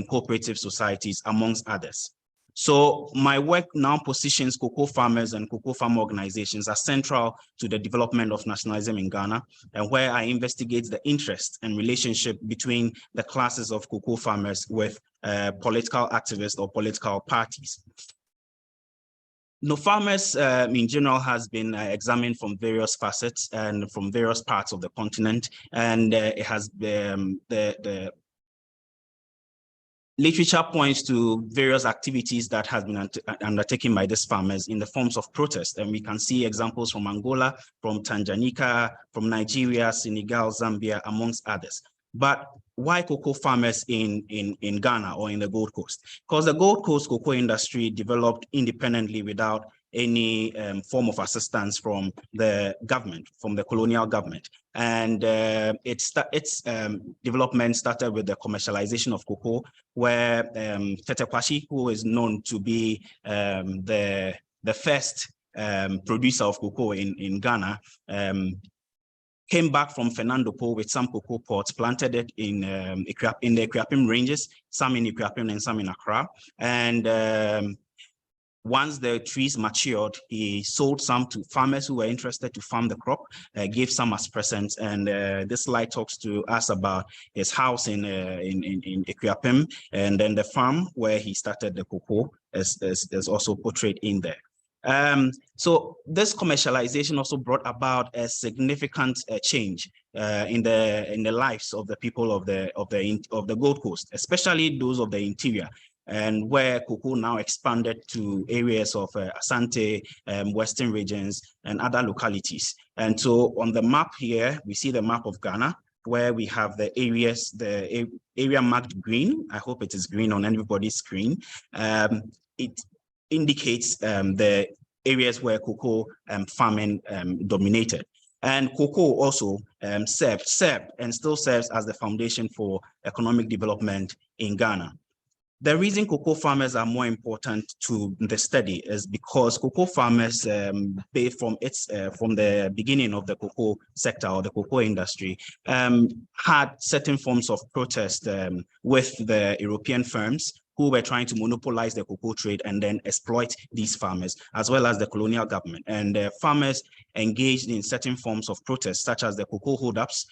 cooperative societies, amongst others. So my work now positions cocoa farmers and cocoa farm organizations as central to the development of nationalism in Ghana, and where I investigate the interest and relationship between the classes of cocoa farmers with political activists or political parties. Farmers in general has been examined from various facets and from various parts of the continent, and it has the literature points to various activities that has been undertaken by these farmers in the forms of protest. And we can see examples from Angola, from Tanganyika, from Nigeria, Senegal, Zambia, amongst others. But why cocoa farmers in Ghana or in the Gold Coast? Because the Gold Coast cocoa industry developed independently without any form of assistance from the government, from the colonial government. And its development started with the commercialization of cocoa, where Tete Kwashi, who is known to be the first producer of cocoa in Ghana, came back from Fernando Po with some cocoa pods, planted it in the Ikuapem ranges, some in Ikuapem and some in Accra. And once the trees matured, he sold some to farmers who were interested to farm the crop, gave some as presents. And this slide talks to us about his house in Ikuapem, and then the farm where he started the cocoa is also portrayed in there. So this commercialization also brought about a significant change in the lives of the people of the Gold Coast, especially those of the interior, and where cocoa now expanded to areas of Asante, Western regions, and other localities. And so on the map here, we see the map of Ghana, where we have the areas, the area marked green. I hope it is green on everybody's screen. It indicates the areas where cocoa farming dominated. And cocoa also served and still serves as the foundation for economic development in Ghana. The reason cocoa farmers are more important to the study is because cocoa farmers, from the beginning of the cocoa sector or the cocoa industry, had certain forms of protest with the European firms who were trying to monopolize the cocoa trade and then exploit these farmers, as well as the colonial government. And farmers engaged in certain forms of protest, such as the cocoa hold-ups,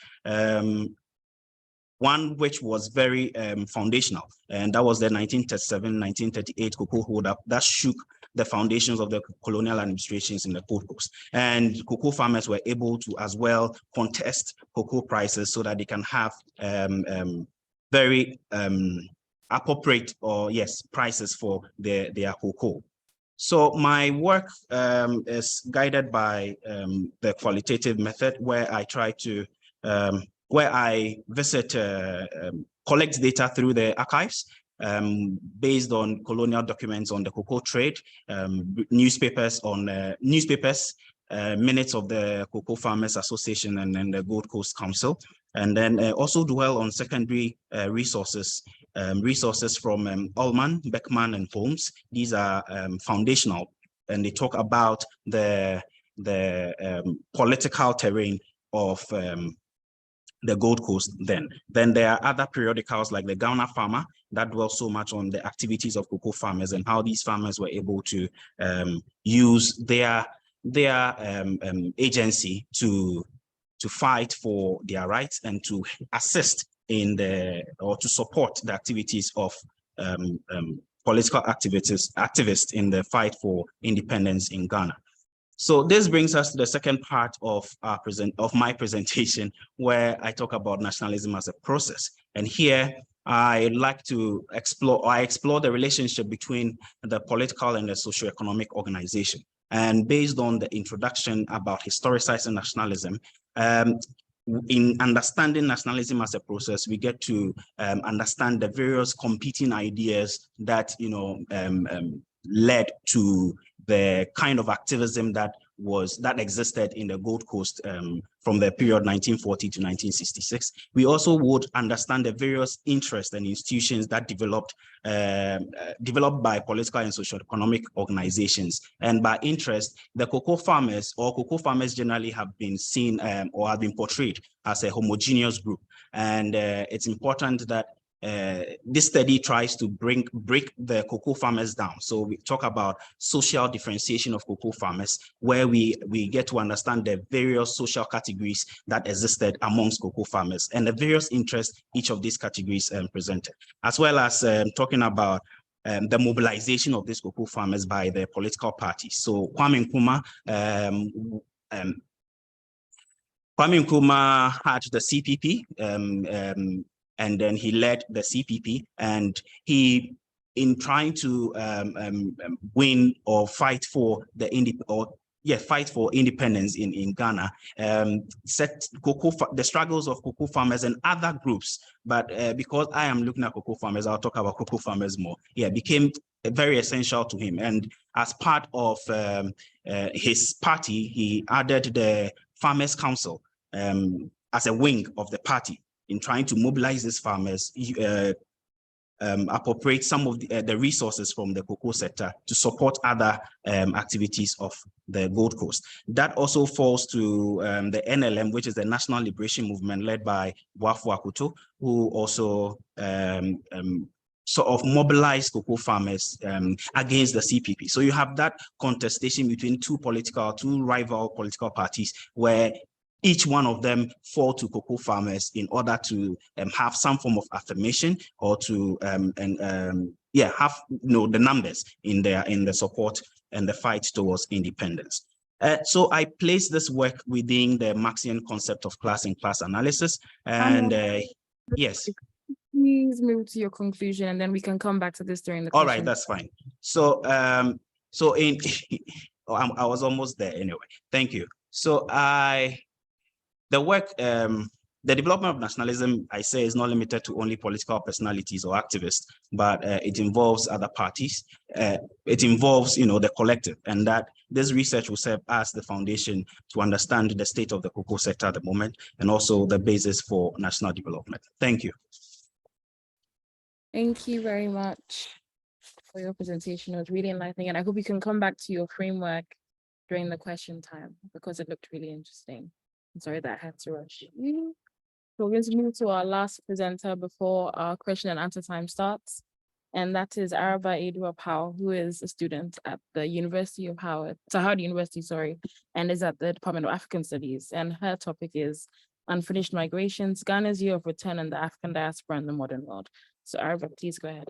one which was very foundational, and that was the 1937-1938 cocoa hold-up that shook the foundations of the colonial administrations in the Gold Coast. And cocoa farmers were able to as well contest cocoa prices so that they can have very appropriate prices for their cocoa. So my work is guided by the qualitative method, where I try to where I visit, collect data through the archives based on colonial documents on the cocoa trade, newspapers, minutes of the Cocoa Farmers Association and then the Gold Coast Council, and then also dwell on secondary resources from Ullman, Beckman, and Holmes. These are foundational, and they talk about the political terrain of the Gold Coast then. Then there are other periodicals like the Ghana Farmer that dwell so much on the activities of cocoa farmers and how these farmers were able to use their agency to fight for their rights and to assist in to support the activities of political activists in the fight for independence in Ghana. So this brings us to the second part of my presentation, where I talk about nationalism as a process. And here I like to explore the relationship between the political and the socioeconomic organization. And based on the introduction about historicizing nationalism, in understanding nationalism as a process, we get to understand the various competing ideas that led to the kind of activism that existed in the Gold Coast from the period 1940 to 1966. We also would understand the various interests and institutions that developed by political and socioeconomic organizations. And by interest, the cocoa farmers generally have been seen or have been portrayed as a homogeneous group. And it's important that this study tries to break the cocoa farmers down. So we talk about social differentiation of cocoa farmers, where we get to understand the various social categories that existed amongst cocoa farmers and the various interests each of these categories presented, as well as talking about the mobilization of these cocoa farmers by the political parties. So Kwame Nkrumah had the CPP, and then he led the CPP, and he, in trying to win or fight for independence in Ghana, set the struggles of cocoa farmers and other groups. But because I am looking at cocoa farmers, I'll talk about cocoa farmers more. Became very essential to him. And as part of his party, he added the Farmers Council as a wing of the party, in trying to mobilize these farmers, appropriate some of the resources from the cocoa sector to support other activities of the Gold Coast. That also falls to the NLM, which is the National Liberation Movement led by Boafo Akuto, who also sort of mobilized cocoa farmers against the CPP. So you have that contestation between two rival political parties, where each one of them fall to cocoa farmers in order to have some form of affirmation or to have the numbers in the support and the fight towards independence. So I place this work within the Marxian concept of class and class analysis. And yes. Please move to your conclusion, and then we can come back to this during the All question. right, that's fine. So, in I was almost there anyway. Thank you. So the work, the development of nationalism, I say, is not limited to only political personalities or activists, but it involves other parties. It involves, the collective, and that this research will serve as the foundation to understand the state of the cocoa sector at the moment, and also the basis for national development. Thank you. Thank you very much for your presentation. It was really enlightening, and I hope you can come back to your framework during the question time because it looked really interesting. I'm sorry that I had to rush you. So we're going to move to our last presenter before our question and answer time starts. And that is Araba Edu-Apau, who is a student at the University of Howard University, and is at the Department of African Studies. And her topic is Unfinished Migrations, Ghana's Year of Return and the African Diaspora in the Modern World. So Araba, please go ahead.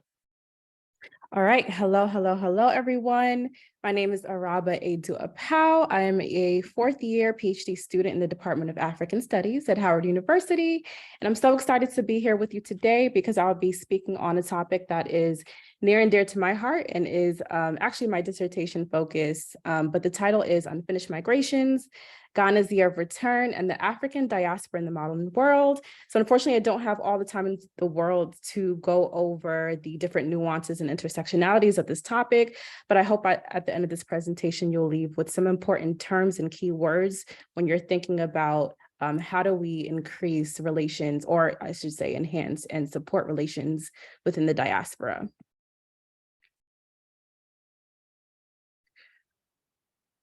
All right. Hello, everyone. My name is Araba Edu-Apau. I am a fourth-year PhD student in the Department of African Studies at Howard University. And I'm so excited to be here with you today because I'll be speaking on a topic that is near and dear to my heart and is actually my dissertation focus. But the title is Unfinished Migrations, Ghana's Year of Return and the African Diaspora in the Modern World. So unfortunately, I don't have all the time in the world to go over the different nuances and intersectionalities of this topic, but I hope at the end of this presentation, you'll leave with some important terms and keywords when you're thinking about how do we increase relations, or I should say enhance and support relations within the diaspora.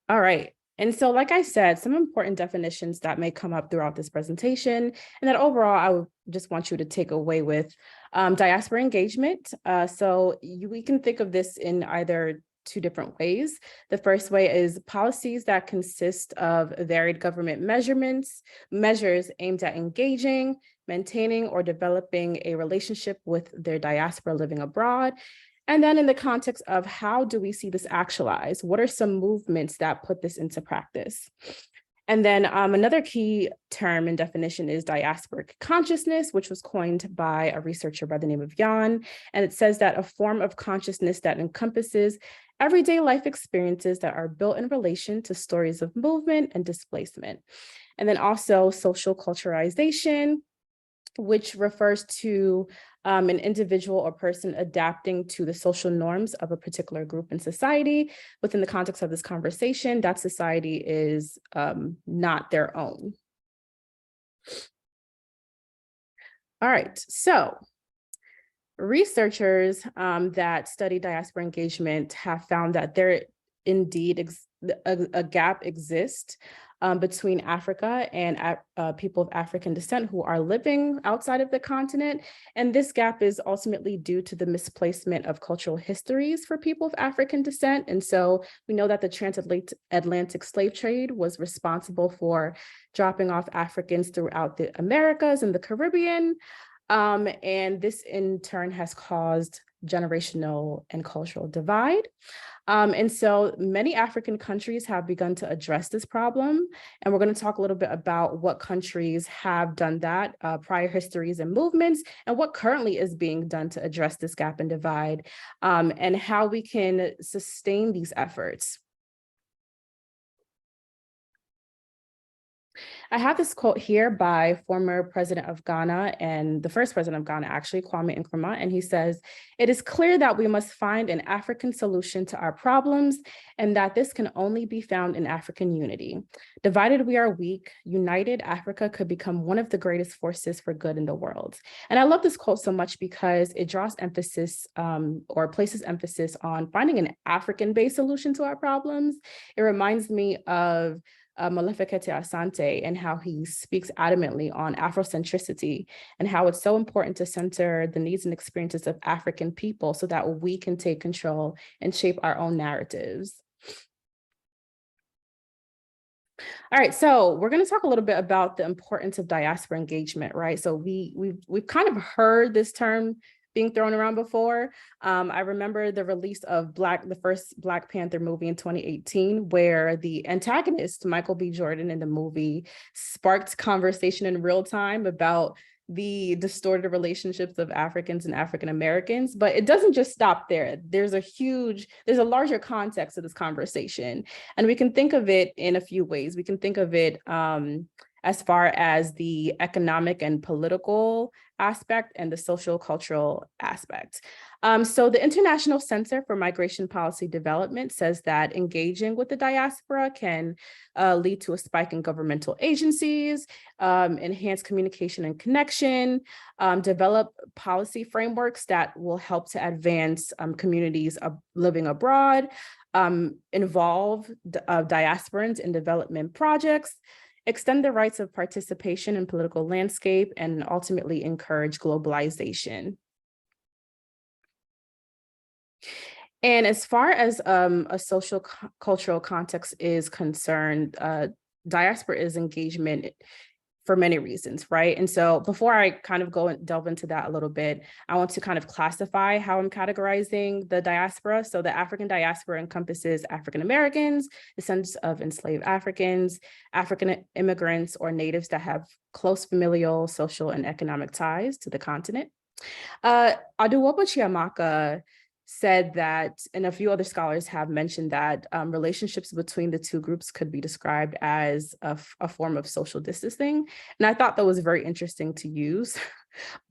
All right. And so, like I said, some important definitions that may come up throughout this presentation, and that overall, I would just want you to take away with diaspora engagement. We can think of this in either two different ways. The first way is policies that consist of varied government measures aimed at engaging, maintaining, or developing a relationship with their diaspora living abroad. And then in the context of how do we see this actualized? What are some movements that put this into practice? And then another key term and definition is diasporic consciousness, which was coined by a researcher by the name of Jan. And it says that a form of consciousness that encompasses everyday life experiences that are built in relation to stories of movement and displacement. And then also social culturalization, which refers to an individual or person adapting to the social norms of a particular group in society. Within the context of this conversation, that society is not their own. All right, so researchers that study diaspora engagement have found that there indeed a gap exists between Africa and people of African descent who are living outside of the continent. And this gap is ultimately due to the misplacement of cultural histories for people of African descent. And so we know that the transatlantic slave trade was responsible for dropping off Africans throughout the Americas and the Caribbean. And this in turn has caused generational and cultural divide. And so many African countries have begun to address this problem. And we're going to talk a little bit about what countries have done that, prior histories and movements, and what currently is being done to address this gap and divide, and how we can sustain these efforts. I have this quote here by former president of Ghana and the first president of Ghana, actually, Kwame Nkrumah, and he says, "It is clear that we must find an African solution to our problems and that this can only be found in African unity. Divided we are weak, united Africa could become one of the greatest forces for good in the world." And I love this quote so much because it draws emphasis or places emphasis on finding an African-based solution to our problems. It reminds me of Malefikete Asante and how he speaks adamantly on Afrocentricity and how it's so important to center the needs and experiences of African people so that we can take control and shape our own narratives. All right, so we're going to talk a little bit about the importance of diaspora engagement, right? So we've kind of heard this term being thrown around before. I remember the release of the first Black Panther movie in 2018, where the antagonist, Michael B. Jordan, in the movie sparked conversation in real time about the distorted relationships of Africans and African Americans, but it doesn't just stop there. There's a larger context to this conversation. And we can think of it in a few ways. We can think of it as far as the economic and political aspect and the social cultural aspect. So the International Center for Migration Policy Development says that engaging with the diaspora can lead to a spike in governmental agencies, enhance communication and connection, develop policy frameworks that will help to advance communities living abroad, involve diasporans in development projects, extend the rights of participation in political landscape, and ultimately encourage globalization. And as far as a social cultural context is concerned, diaspora is engagement for many reasons, right? And so before I kind of go and delve into that a little bit, I want to kind of classify how I'm categorizing the diaspora. So the African diaspora encompasses African Americans, descendants of enslaved Africans, African immigrants or natives that have close familial, social, and economic ties to the continent. Aduwopa Chiamaka said that, and a few other scholars have mentioned that relationships between the two groups could be described as a form of social distancing. And I thought that was very interesting to use,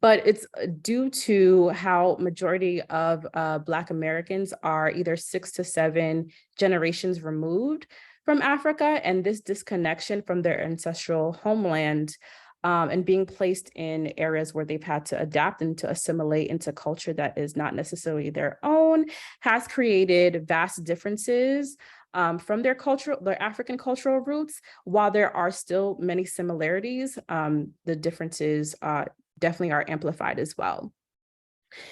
but it's due to how majority of Black Americans are either 6 to 7 generations removed from Africa, and this disconnection from their ancestral homeland and being placed in areas where they've had to adapt and to assimilate into culture that is not necessarily their own has created vast differences from their African cultural roots. While there are still many similarities, the differences definitely are amplified as well.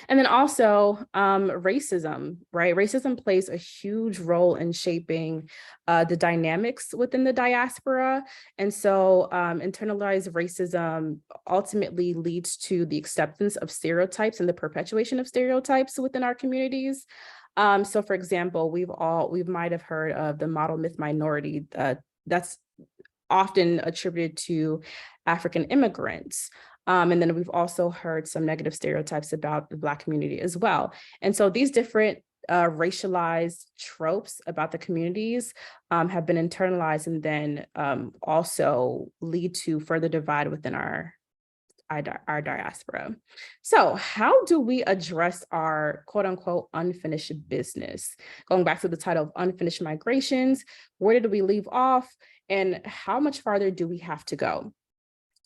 And then also racism, right? Racism plays a huge role in shaping the dynamics within the diaspora. And so internalized racism ultimately leads to the acceptance of stereotypes and the perpetuation of stereotypes within our communities. So for example, we might have heard of the model myth minority that's often attributed to African immigrants. And then we've also heard some negative stereotypes about the Black community as well. And so these different racialized tropes about the communities have been internalized and then also lead to further divide within our diaspora. So how do we address our quote unquote unfinished business? Going back to the title of Unfinished Migrations, where did we leave off and how much farther do we have to go?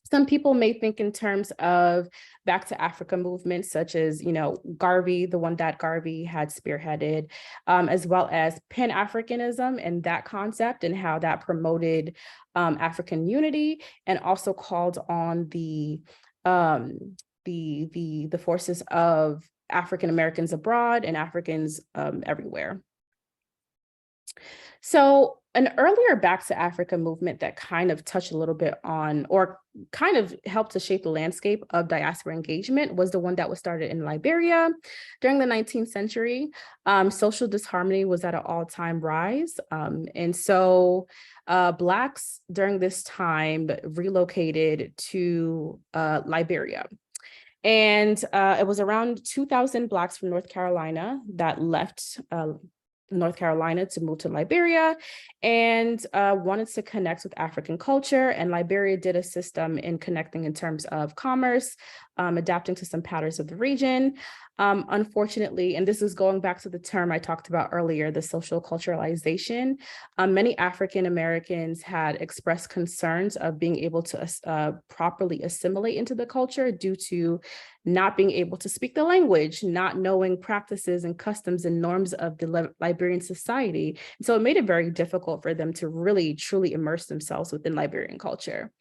Some people may think in terms of Back to Africa movements, such as, Garvey, the one that Garvey had spearheaded, as well as Pan-Africanism and that concept and how that promoted African unity and also called on the forces of African Americans abroad and Africans everywhere. So an earlier Back to Africa movement that kind of touched a little bit on, or kind of helped to shape the landscape of diaspora engagement was the one that was started in Liberia during the 19th century. Social disharmony was at an all-time rise. And so Blacks during this time relocated to Liberia. And it was around 2,000 Blacks from North Carolina that left North Carolina to move to Liberia and wanted to connect with African culture. And Liberia did assist them in connecting in terms of commerce, adapting to some patterns of the region. Unfortunately, and this is going back to the term I talked about earlier, the social culturalization, many African Americans had expressed concerns of being able to properly assimilate into the culture due to not being able to speak the language, not knowing practices and customs and norms of the Liberian society. And so it made it very difficult for them to really, truly immerse themselves within Liberian culture.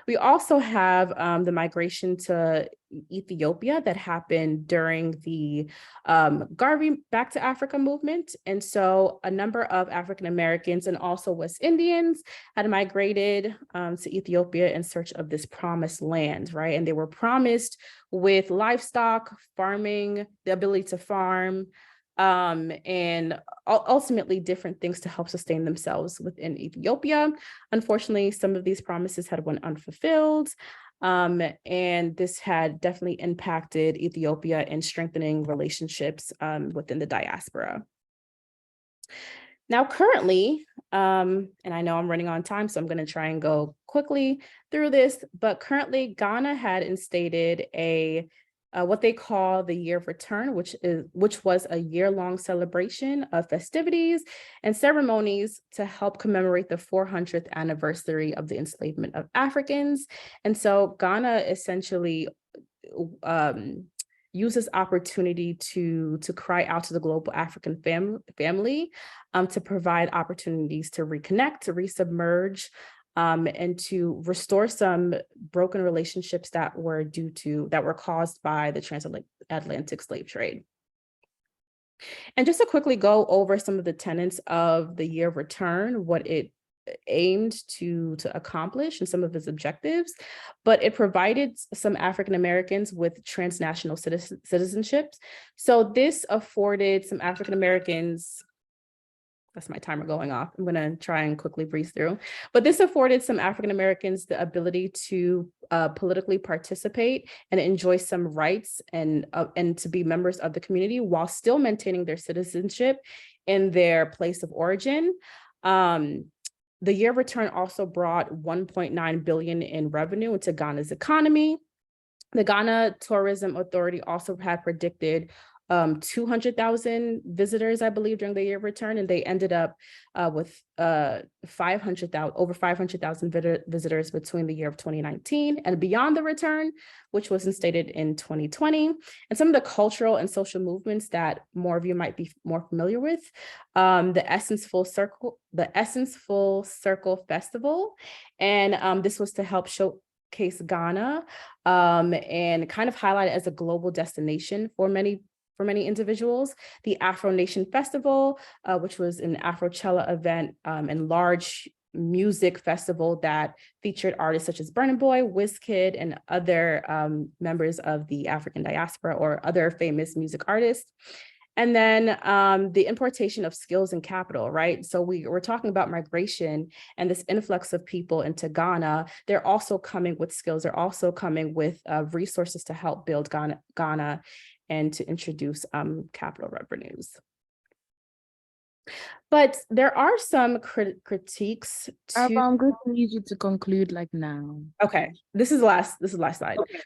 We also have the migration to Ethiopia that happened during the Garvey Back to Africa movement. And so a number of African Americans and also West Indians had migrated to Ethiopia in search of this promised land, right? And they were promised with livestock, farming, the ability to farm, and ultimately different things to help sustain themselves within Ethiopia. Unfortunately, some of these promises had went unfulfilled, and this had definitely impacted Ethiopia in strengthening relationships within the diaspora. Now, currently, and I know I'm running on time, so I'm going to try and go quickly through this, but currently Ghana had instated a what they call the Year of Return, which was a year-long celebration of festivities and ceremonies to help commemorate the 400th anniversary of the enslavement of Africans. And so Ghana essentially uses opportunity to cry out to the global African family to provide opportunities to reconnect, to resubmerge, and to restore some broken relationships that were caused by the transatlantic slave trade. And just to quickly go over some of the tenets of the Year of Return, what it aimed to accomplish and some of its objectives, but it provided some African Americans with transnational citizenships. So this afforded some African Americans, that's my timer going off. I'm going to try and quickly breeze through. But this afforded some African Americans the ability to politically participate and enjoy some rights and to be members of the community while still maintaining their citizenship in their place of origin. The Year of Return also brought 1.9 billion in revenue into Ghana's economy. The Ghana Tourism Authority also had predicted 200,000 visitors, I believe, during the Year of Return, and they ended up with over 500,000 visitors between the year of 2019 and beyond the return, which was instated in 2020. And some of the cultural and social movements that more of you might be more familiar with, the Essence Full Circle Festival, and this was to help showcase Ghana and kind of highlight it as a global destination for many individuals. The Afro Nation Festival, which was an Afrochella event and large music festival that featured artists such as Burna Boy, Wizkid, and other members of the African diaspora or other famous music artists. And then the importation of skills and capital, right? So we're talking about migration and this influx of people into Ghana. They're also coming with skills. They're also coming with resources to help build Ghana and to introduce capital revenues. But there are some critiques to— I'm going to need you to conclude like now. Okay, this is the last slide. Okay.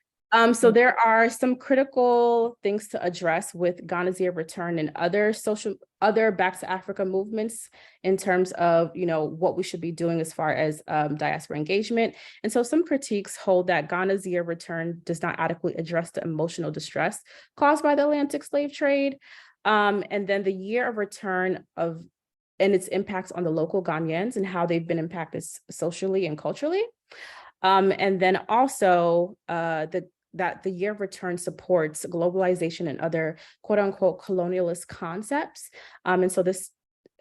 So there are some critical things to address with Ghana's Year of Return and other Back to Africa movements in terms of, what we should be doing as far as diaspora engagement. And so some critiques hold that Ghana's Year of Return does not adequately address the emotional distress caused by the Atlantic slave trade. And then the Year of Return and its impacts on the local Ghanaians and how they've been impacted socially and culturally. And then also that the Year of Return supports globalization and other quote unquote colonialist concepts. And so this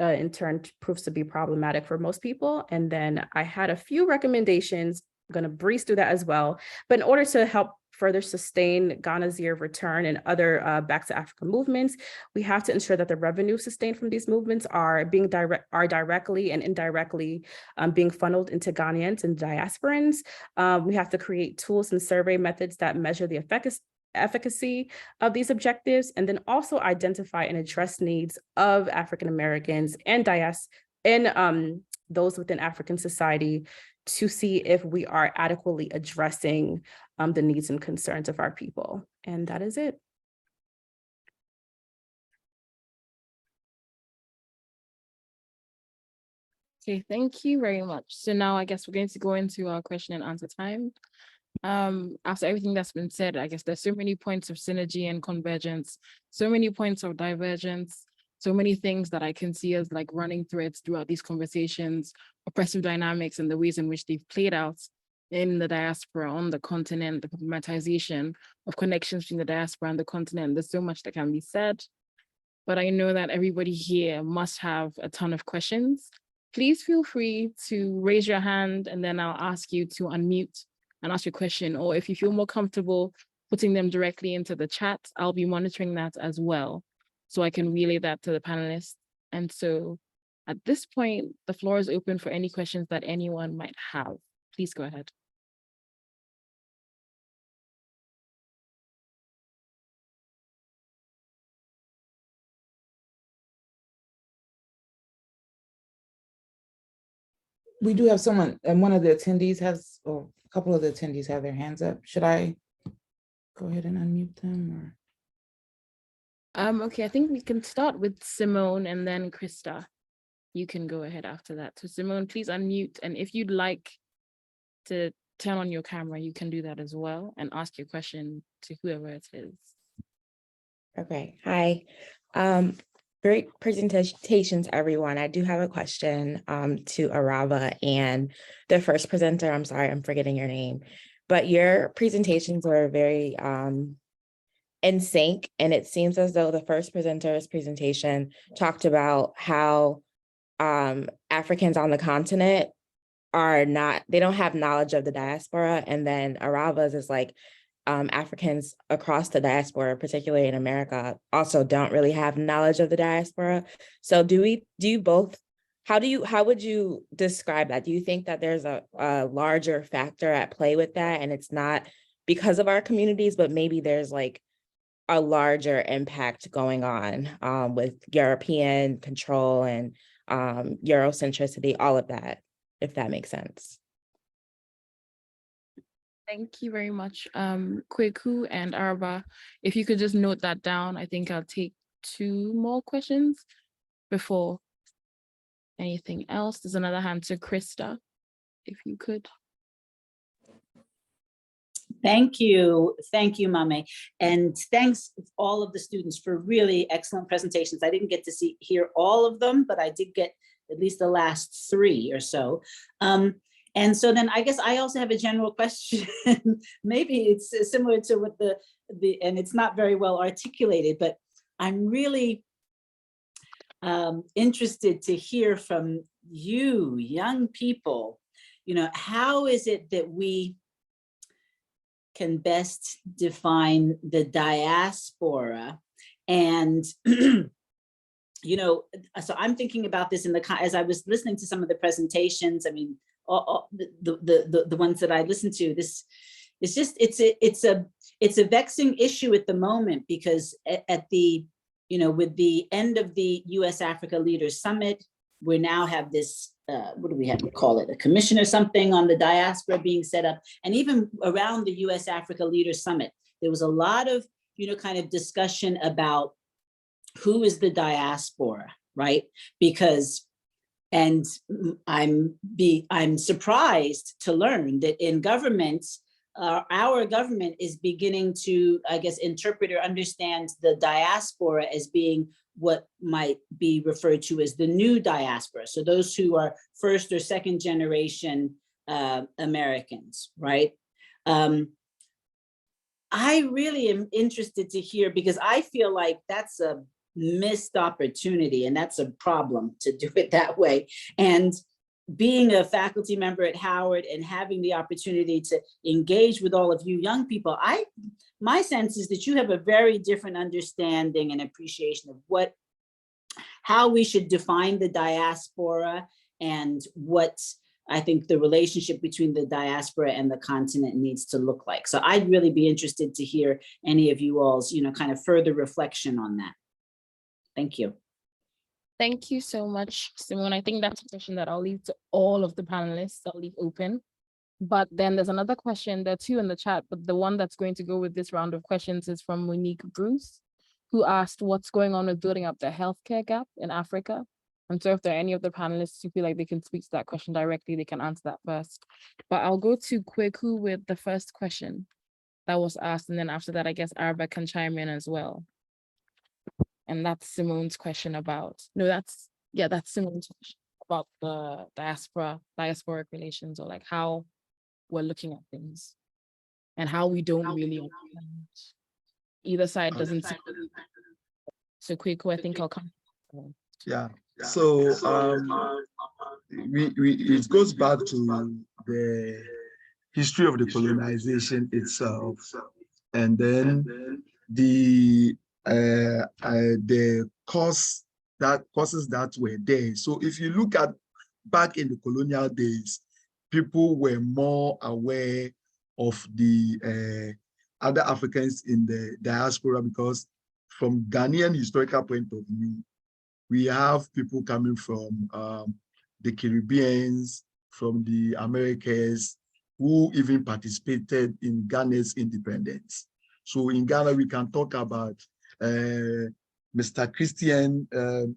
in turn proves to be problematic for most people. And then I had a few recommendations. I'm going to breeze through that as well. But in order to help further sustain Ghana's Year of Return and other Back to Africa movements, we have to ensure that the revenue sustained from these movements are directly and indirectly being funneled into Ghanaians and diasporans. We have to create tools and survey methods that measure the efficacy of these objectives, and then also identify and address needs of African Americans and those within African society to see if we are adequately addressing the needs and concerns of our people. And that is it. Okay, thank you very much. So now I guess we're going to go into our question and answer time. After everything that's been said, I guess there's so many points of synergy and convergence, so many points of divergence, so many things that I can see as like running threads throughout these conversations, oppressive dynamics and the ways in which they've played out in the diaspora, on the continent, the problematization of connections between the diaspora and the continent. There's so much that can be said, but I know that everybody here must have a ton of questions. Please feel free to raise your hand and then I'll ask you to unmute and ask your question. Or if you feel more comfortable putting them directly into the chat, I'll be monitoring that as well, so I can relay that to the panelists. And so at this point, the floor is open for any questions that anyone might have. Please go ahead. We do have someone, and one of the attendees has, or a couple of the attendees have their hands up. Should I go ahead and unmute them or? Okay, I think we can start with Simone and then Krista. You can go ahead after that. So Simone, please unmute. And if you'd like to turn on your camera, you can do that as well and ask your question to whoever it is. Okay, hi. Great presentations, everyone. I do have a question to Arava and the first presenter. I'm sorry, I'm forgetting your name, but your presentations were very in sync, and it seems as though the first presenter's presentation talked about how Africans on the continent they don't have knowledge of the diaspora, and then Arava's is like Africans across the diaspora, particularly in America, also don't really have knowledge of the diaspora. So how would you describe that? Do you think that there's a larger factor at play with that, and it's not because of our communities, but maybe there's like a larger impact going on with European control and Eurocentricity, all of that, if that makes sense? Thank you very much, Kweku and Araba. If you could just note that down, I think I'll take 2 more questions before anything else. There's another hand to Krista, if you could. Thank you, Mame. And thanks all of the students for really excellent presentations. I didn't get to hear all of them, but I did get at least the last 3 or so. And so then I guess I also have a general question. Maybe it's similar to what and it's not very well articulated, but I'm really interested to hear from you, young people, how is it that we can best define the diaspora? And so I'm thinking about this as I was listening to some of the presentations. I mean, all the ones that I listened to, this is just it's a vexing issue at the moment, because at the with the end of the US Africa Leaders Summit, we now have this what do we have to call it, a commission or something on the diaspora being set up. And even around the US Africa Leaders Summit, there was a lot of kind of discussion about who is the diaspora, right? And I'm surprised to learn that in governments, our government is beginning to, I guess, interpret or understand the diaspora as being what might be referred to as the new diaspora. So those who are first or second generation Americans, right? I really am interested to hear, because I feel like that's a missed opportunity, and that's a problem to do it that way. And being a faculty member at Howard and having the opportunity to engage with all of you young people, my sense is that you have a very different understanding and appreciation of how we should define the diaspora, and what I think the relationship between the diaspora and the continent needs to look like. So I'd really be interested to hear any of you all's, kind of further reflection on that. Thank you. Thank you so much, Simone. I think that's a question that I'll leave to all of the panelists. I'll leave open. But then there's another question, there are 2 in the chat, but the one that's going to go with this round of questions is from Monique Bruce, who asked what's going on with building up the healthcare gap in Africa. And so if there are any of the panelists who feel like they can speak to that question directly, they can answer that first. But I'll go to Kweku with the first question that was asked. And then after that, I guess Araba can chime in as well. And that's Simone's question about, that's Simone's question about the diasporic relations, or like how we're looking at things and how we don't really understand. Either side doesn't see. So Kweku, I think I'll come. Yeah. So it goes back to the history of the colonization itself, and then the causes that were there. So if you look at back in the colonial days, people were more aware of the other Africans in the diaspora, because from Ghanaian historical point of view, we have people coming from the Caribbeans, from the Americas, who even participated in Ghana's independence. So in Ghana, we can talk about Mr. Christian from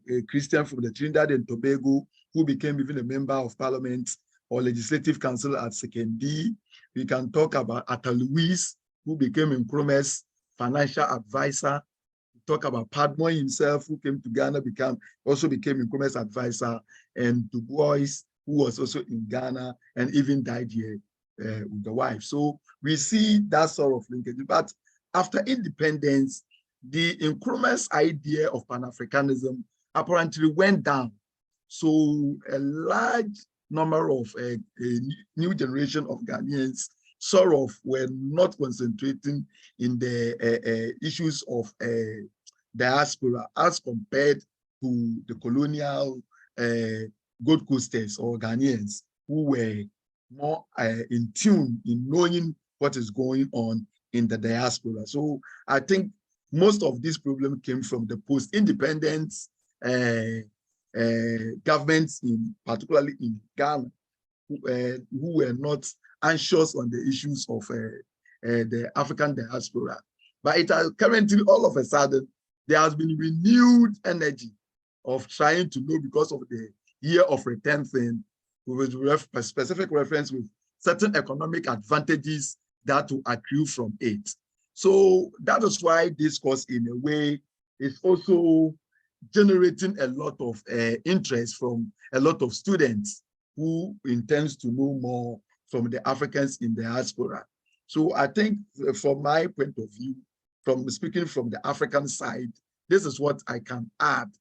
the Trinidad and Tobago, who became even a member of parliament or legislative council at Sekendi. We can talk about Atta Louise, who became Nkrumah's financial advisor. We talk about Padmore himself, who came to Ghana, also became Nkrumah's advisor, and Du Bois, who was also in Ghana and even died here with the wife. So we see that sort of linkage. But after independence, the Nkrumah's idea of Pan-Africanism apparently went down. So a large number of a new generation of Ghanaians sort of were not concentrating in the issues of diaspora as compared to the colonial Gold Coasters or Ghanaians, who were more in tune in knowing what is going on in the diaspora. So I think most of this problem came from the post-independence governments, particularly in Ghana, who were not anxious on the issues of the African diaspora. But it has currently, all of a sudden, there has been renewed energy of trying to know, because of the year of return thing, with specific reference with certain economic advantages that will accrue from it. So that is why this course, in a way, is also generating a lot of interest from a lot of students who intends to know more from the Africans in the diaspora. So I think from my point of view, from speaking from the African side, this is what I can add.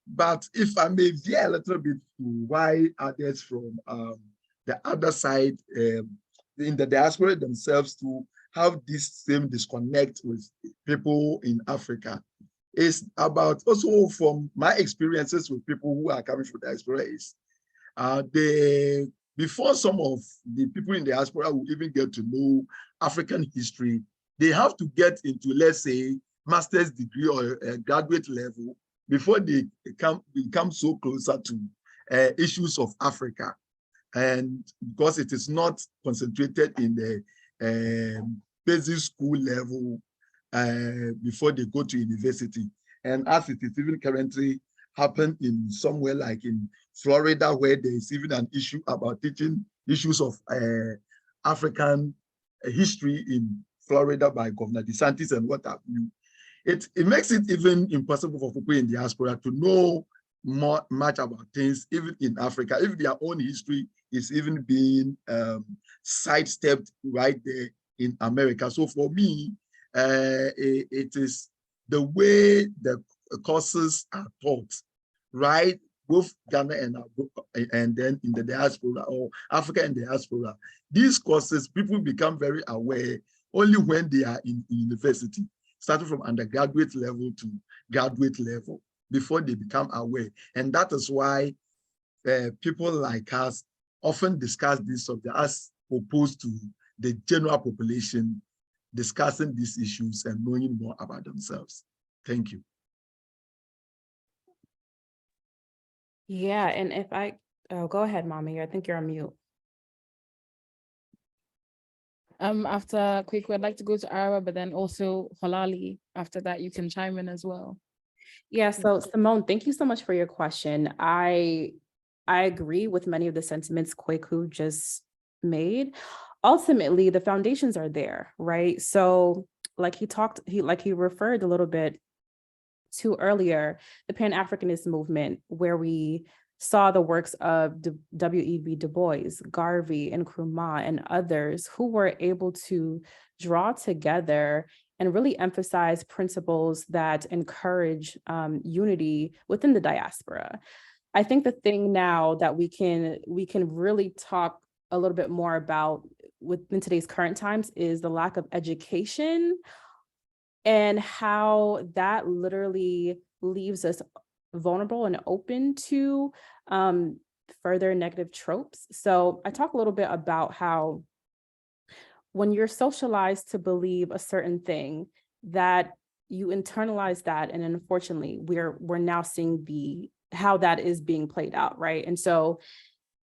But if I may veer a little bit to why others from the other side in the diaspora themselves to have this same disconnect with people in Africa, is about also from my experiences with people who are coming from the diaspora is before some of the people in the diaspora will even get to know African history, they have to get into, let's say, master's degree or a graduate level before they become so closer to issues of Africa. And because it is not concentrated in the basic school level before they go to university. And as it is even currently happened in somewhere like in Florida, where there is even an issue about teaching issues of African history in Florida by Governor DeSantis and what have you. It makes it even impossible for people in the diaspora to know much about things, even in Africa, if their own history is even being sidestepped right there in America. So for me, it is the way the courses are taught, right? Both Ghana and then in the diaspora, or Africa and diaspora. These courses, people become very aware only when they are in university, starting from undergraduate level to graduate level, before they become aware. And that is why people like us often discuss this subject as opposed to the general population discussing these issues and knowing more about themselves. Thank you. Yeah, and if I, go ahead, Mommy, I think you're on mute. After Kweku, I'd like to go to Ara, but then also Halali. After that, you can chime in as well. Yeah, so Simone, thank you so much for your question. I agree with many of the sentiments Kweku just made. Ultimately, the foundations are there, right? So like he referred a little bit to earlier, the Pan-Africanist movement, where we saw the works of W.E.B. Du Bois, Garvey, and Nkrumah, and others who were able to draw together and really emphasize principles that encourage unity within the diaspora. I think the thing now that we can really talk a little bit more about within today's current times is the lack of education and how that literally leaves us vulnerable and open to further negative tropes. So I talk a little bit about how when you're socialized to believe a certain thing, that you internalize that, and unfortunately, we're now seeing how that is being played out, right? And so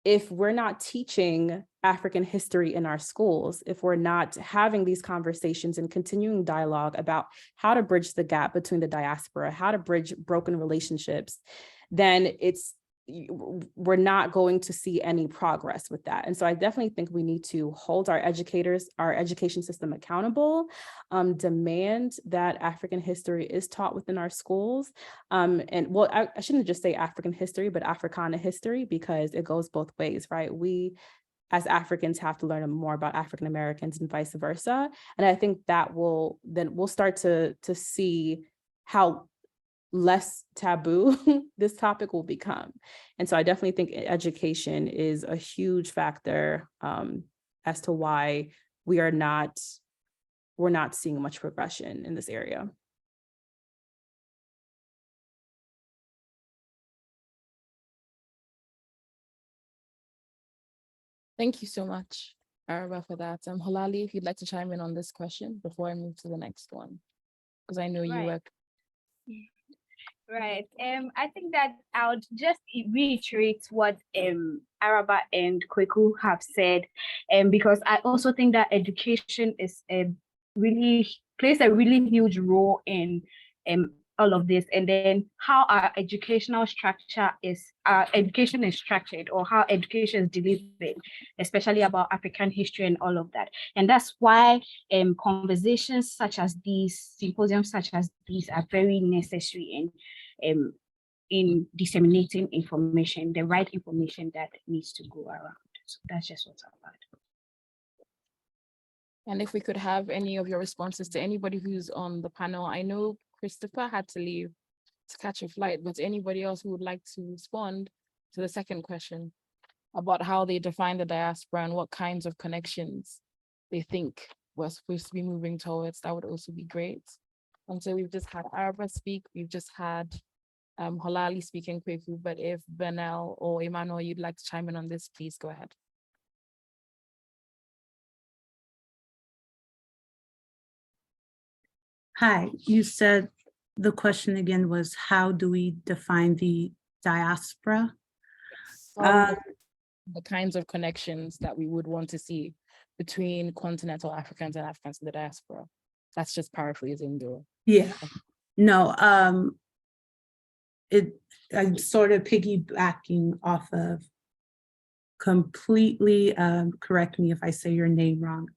if we're not teaching African history in our schools, if we're not having these conversations and continuing dialogue about how to bridge the gap between the diaspora, how to bridge broken relationships, then we're not going to see any progress with that. And so I definitely think we need to hold our educators, our education system accountable, demand that African history is taught within our schools. And well, I shouldn't just say African history, but Africana history, because it goes both ways, right? We as Africans have to learn more about African Americans and vice versa. And I think that we'll start to see how less taboo this topic will become. And so I definitely think education is a huge factor as to why we're not seeing much progression in this area. Thank you so much, Araba, for that. Halali, if you'd like to chime in on this question before I move to the next one, because I know you were. Right. I think that I would just reiterate what Araba and Kweku have said, because I also think that education is really plays a really huge role in all of this, and then how our education is structured, or how education is delivered, especially about African history and all of that. And that's why conversations such as these, symposiums such as these, are very necessary in disseminating information, the right information that needs to go around. So that's just what's about. And if we could have any of your responses to anybody who's on the panel. I know Christopher had to leave to catch a flight, but anybody else who would like to respond to the second question about how they define the diaspora and what kinds of connections they think we're supposed to be moving towards, that would also be great. And so we've just had Araba speak, we've just had Halali speaking quickly, but if Benel or Emmanuel, you'd like to chime in on this, please go ahead. Hi, you said the question again was, how do we define the diaspora? The kinds of connections that we would want to see between continental Africans and Africans in the diaspora. That's just paraphrasing though. Yeah, no, I'm sort of piggybacking off of, completely, correct me if I say your name wrong,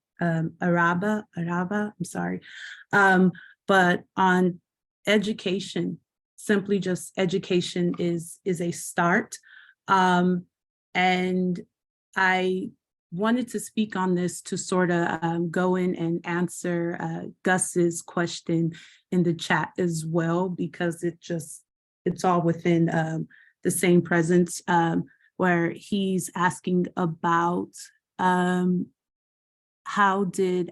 Araba, I'm sorry. But on education, simply just education is a start. And I wanted to speak on this to sort of go in and answer Gus's question in the chat as well, because it's all within the same presence, where he's asking about how did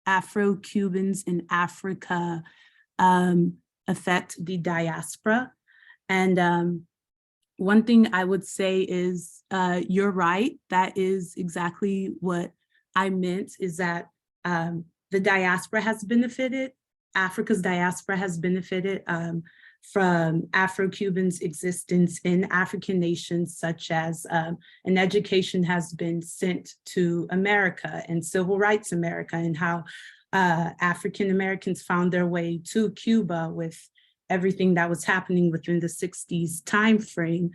Afro-Cubans in Africa affect the diaspora. And one thing I would say is, you're right, that is exactly what I meant, is that the diaspora has benefited, Africa's diaspora has benefited from Afro-Cubans' existence in African nations, such as an education has been sent to America and Civil Rights America, and how African Americans found their way to Cuba with everything that was happening within the 60s timeframe.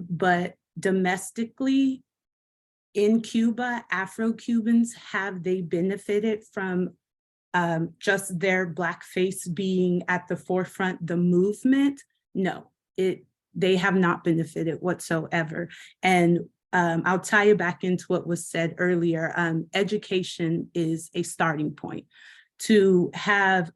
But domestically in Cuba, Afro-Cubans, have they benefited from just their Black face being at the forefront, the movement? No, it they have not benefited whatsoever. And I'll tie it back into what was said earlier. Education is a starting point. To have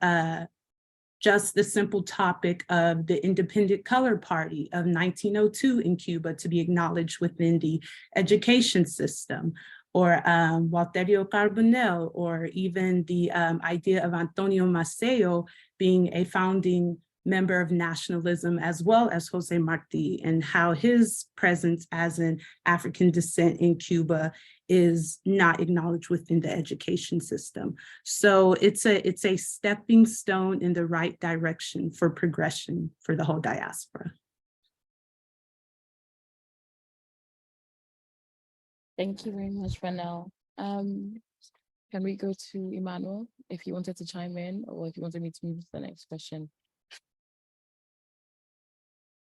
just the simple topic of the Independent Color Party of 1902 in Cuba to be acknowledged within the education system, or Walterio Carbonell, or even the idea of Antonio Maceo being a founding member of nationalism, as well as Jose Marti, and how his presence as an African descent in Cuba is not acknowledged within the education system. So it's a stepping stone in the right direction for progression for the whole diaspora. Thank you very much, Vanel. Can we go to Emmanuel if you wanted to chime in, or if you wanted me to move to the next question?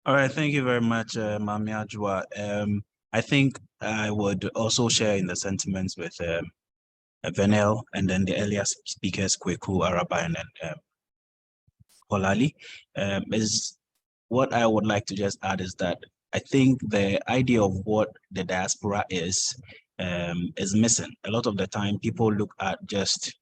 All right, thank you very much, Mami Ajwa. I think I would also share in the sentiments with Vanel, and then the earlier speakers, Kweku, Araba, and then Polali. Is what I would like to just add is that I think the idea of what the diaspora is missing. A lot of the time, people look at just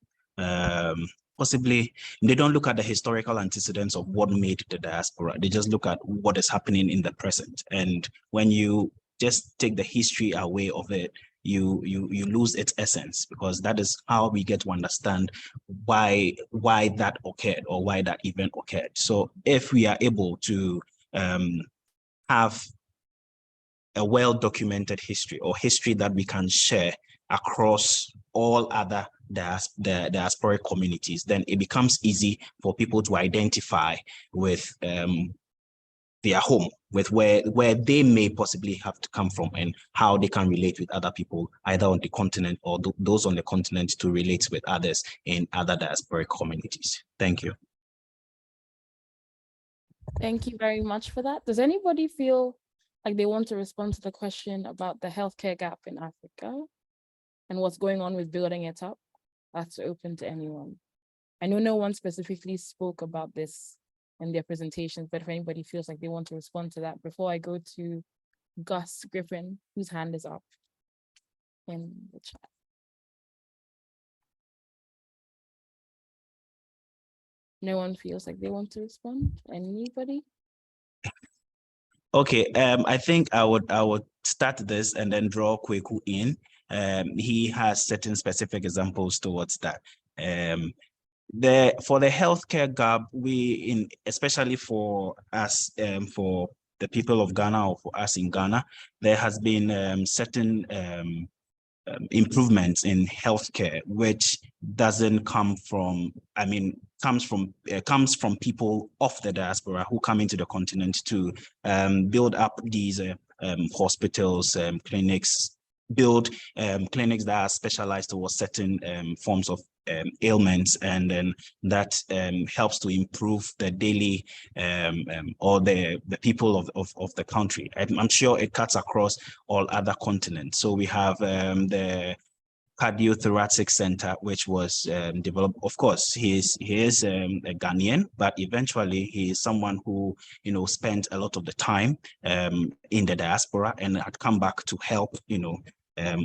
possibly, they don't look at the historical antecedents of what made the diaspora. They just look at what is happening in the present. And when you just take the history away of it, you lose its essence, because that is how we get to understand why that occurred, or why that event occurred. So if we are able to have a well-documented history, or history that we can share across all other diasporic communities, then it becomes easy for people to identify with their home, with where they may possibly have to come from, and how they can relate with other people, either on the continent, or those on the continent to relate with others in other diasporic communities. Thank you. Thank you very much for that. Does anybody feel like they want to respond to the question about the healthcare gap in Africa and what's going on with building it up? That's open to anyone. I know no one specifically spoke about this in their presentations, but if anybody feels like they want to respond to that, before I go to Gus Griffin, whose hand is up in the chat. No one feels like they want to respond? Anybody? Okay, I think I would start this and then draw Kweku in. He has certain specific examples towards that. For the healthcare gap, especially for us, for the people of Ghana, or for us in Ghana, there has been certain improvements in healthcare, which doesn't come from, comes from people of the diaspora who come into the continent to build up these hospitals, clinics, build clinics that are specialized towards certain forms of ailments, and then that helps to improve the daily or the people of the country. I'm sure it cuts across all other continents. So we have the Cardiothoracic Center, which was developed. Of course, he is a Ghanaian, but eventually he is someone who spent a lot of the time in the diaspora and had come back to help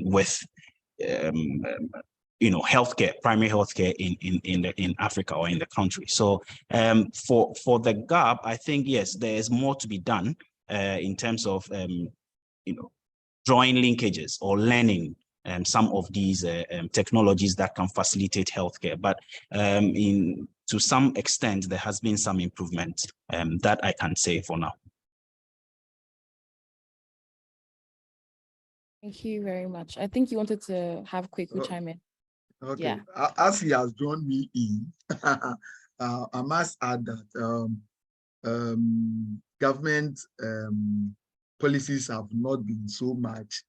with healthcare, primary healthcare in Africa or in the country. So for the gap, I think yes, there is more to be done in terms of drawing linkages or learning some of these technologies that can facilitate healthcare. But to some extent, there has been some improvement that I can say for now. Thank you very much. I think you wanted to have Kweku chime in. Okay, yeah. As he has drawn me in, I must add that government policies have not been so much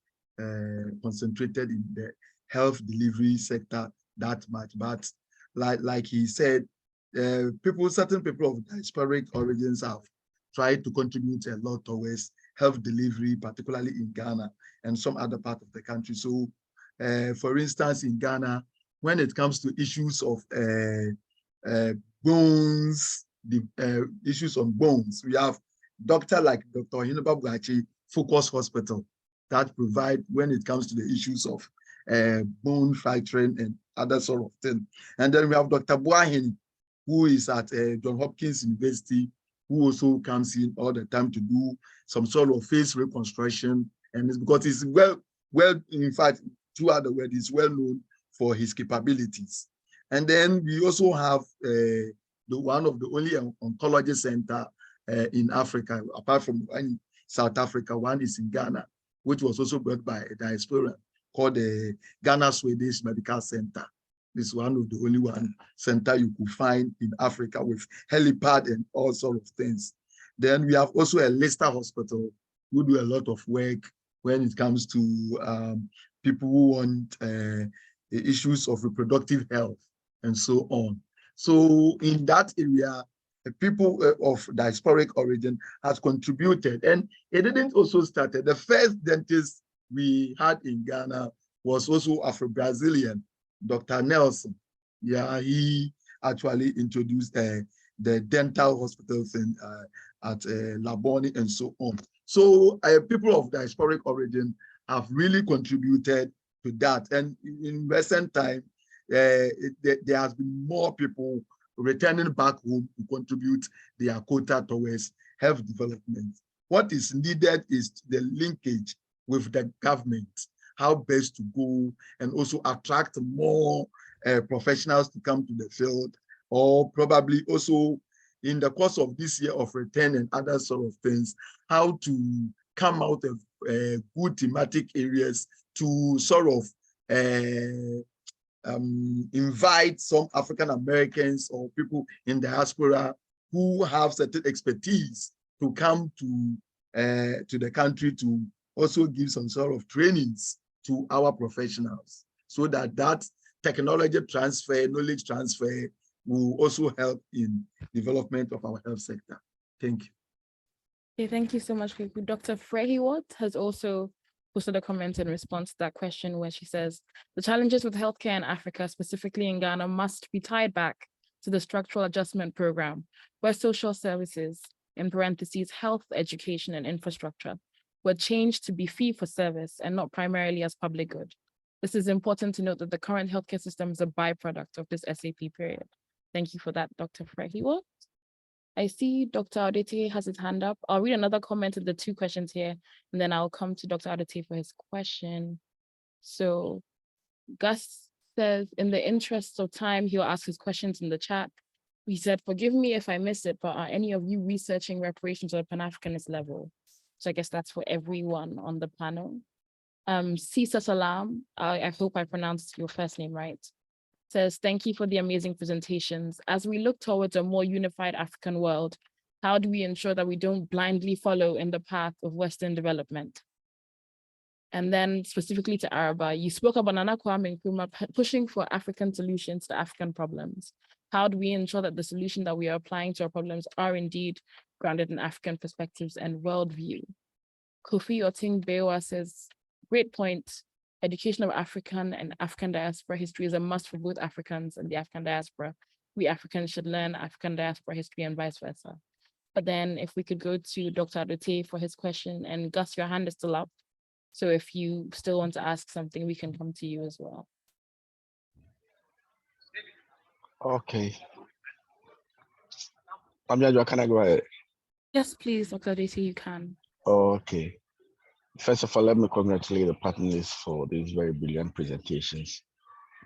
concentrated in the health delivery sector that much, but like he said, certain people of diasporic origins have tried to contribute a lot towards health delivery, particularly in Ghana and some other part of the country. So, for instance, in Ghana, when it comes to issues of bones, the issues on bones, we have doctor like Dr. Hinaba Bwachi Focus Hospital that provide when it comes to the issues of bone fracturing and other sort of things. And then we have Dr. Buahin, who is at Johns Hopkins University, who also comes in all the time to do some sort of face reconstruction. And it's because he's well, in fact, two other words, he's well known for his capabilities. And then we also have one of the only oncology center in Africa, apart from one in South Africa, one is in Ghana, which was also built by a diaspora called the Ghana Swedish Medical Center. This is one of the only one center you could find in Africa with helipad and all sorts of things. Then we have also a Leicester Hospital who do a lot of work when it comes to people who want issues of reproductive health and so on. So in that area, people of diasporic origin has contributed, and it didn't also start. The first dentist we had in Ghana was also Afro-Brazilian, Dr. Nelson. Yeah, he actually introduced the dental hospitals in, at Laboni and so on. So people of diasporic origin have really contributed to that. And in recent time, there has been more people returning back home to contribute their quota towards health development. What is needed is the linkage with the government, how best to go and also attract more professionals to come to the field, or probably also in the course of this year of return and other sort of things, how to come out of good thematic areas to sort of invite some African Americans or people in diaspora who have certain expertise to come to the country to also give some sort of trainings to our professionals, so that that technology transfer, knowledge transfer will also help in development of our health sector. Thank you. Okay, thank you so much, Kweku. Dr. Frehiwot has also posted a comment in response to that question where she says, the challenges with healthcare in Africa, specifically in Ghana, must be tied back to the structural adjustment program, where social services, in parentheses, health, education, and infrastructure, were changed to be fee for service and not primarily as public good. This is important to note that the current healthcare system is a byproduct of this SAP period. Thank you for that, Dr. Frehiwot. I see Dr. Adete has his hand up. I'll read another comment of the two questions here, and then I'll come to Dr. Adete for his question. So Gus says, in the interest of time, he'll ask his questions in the chat. He said, forgive me if I missed it, but are any of you researching reparations at a Pan-Africanist level? So I guess that's for everyone on the panel. Sisa Salam, I hope I pronounced your first name right, says, thank you for the amazing presentations. As we look towards a more unified African world, how do we ensure that we don't blindly follow in the path of Western development? And then specifically to Araba, you spoke about Nana Kwame Nkrumah pushing for African solutions to African problems. How do we ensure that the solution that we are applying to our problems are indeed grounded in African perspectives and worldview? Kofi Oting Bewa says, great point. Education of African and African diaspora history is a must for both Africans and the African diaspora. We Africans should learn African diaspora history and vice versa. But then if we could go to Dr. Adete for his question, and Gus, your hand is still up. So if you still want to ask something, we can come to you as well. Okay. Amjad, can I go ahead? Yes, please, Dr. Adete, you can. Okay. First of all, let me congratulate the panelists for these very brilliant presentations.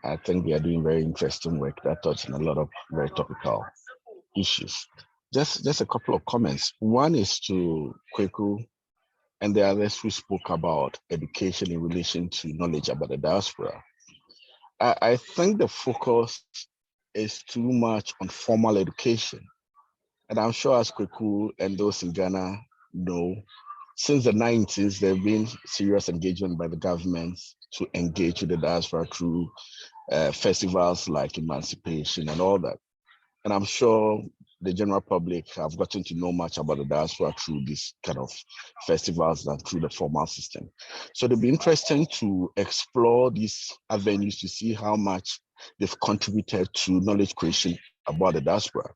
I think they are doing very interesting work that touch on a lot of very topical issues. Just a couple of comments. One is to Kweku and the others who spoke about education in relation to knowledge about the diaspora. I think the focus is too much on formal education. And I'm sure as Kweku and those in Ghana know, since the 90s, there have been serious engagement by the government to engage with the diaspora through festivals like Emancipation and all that. And I'm sure the general public have gotten to know much about the diaspora through these kind of festivals than through the formal system. So it'll be interesting to explore these avenues to see how much they've contributed to knowledge creation about the diaspora,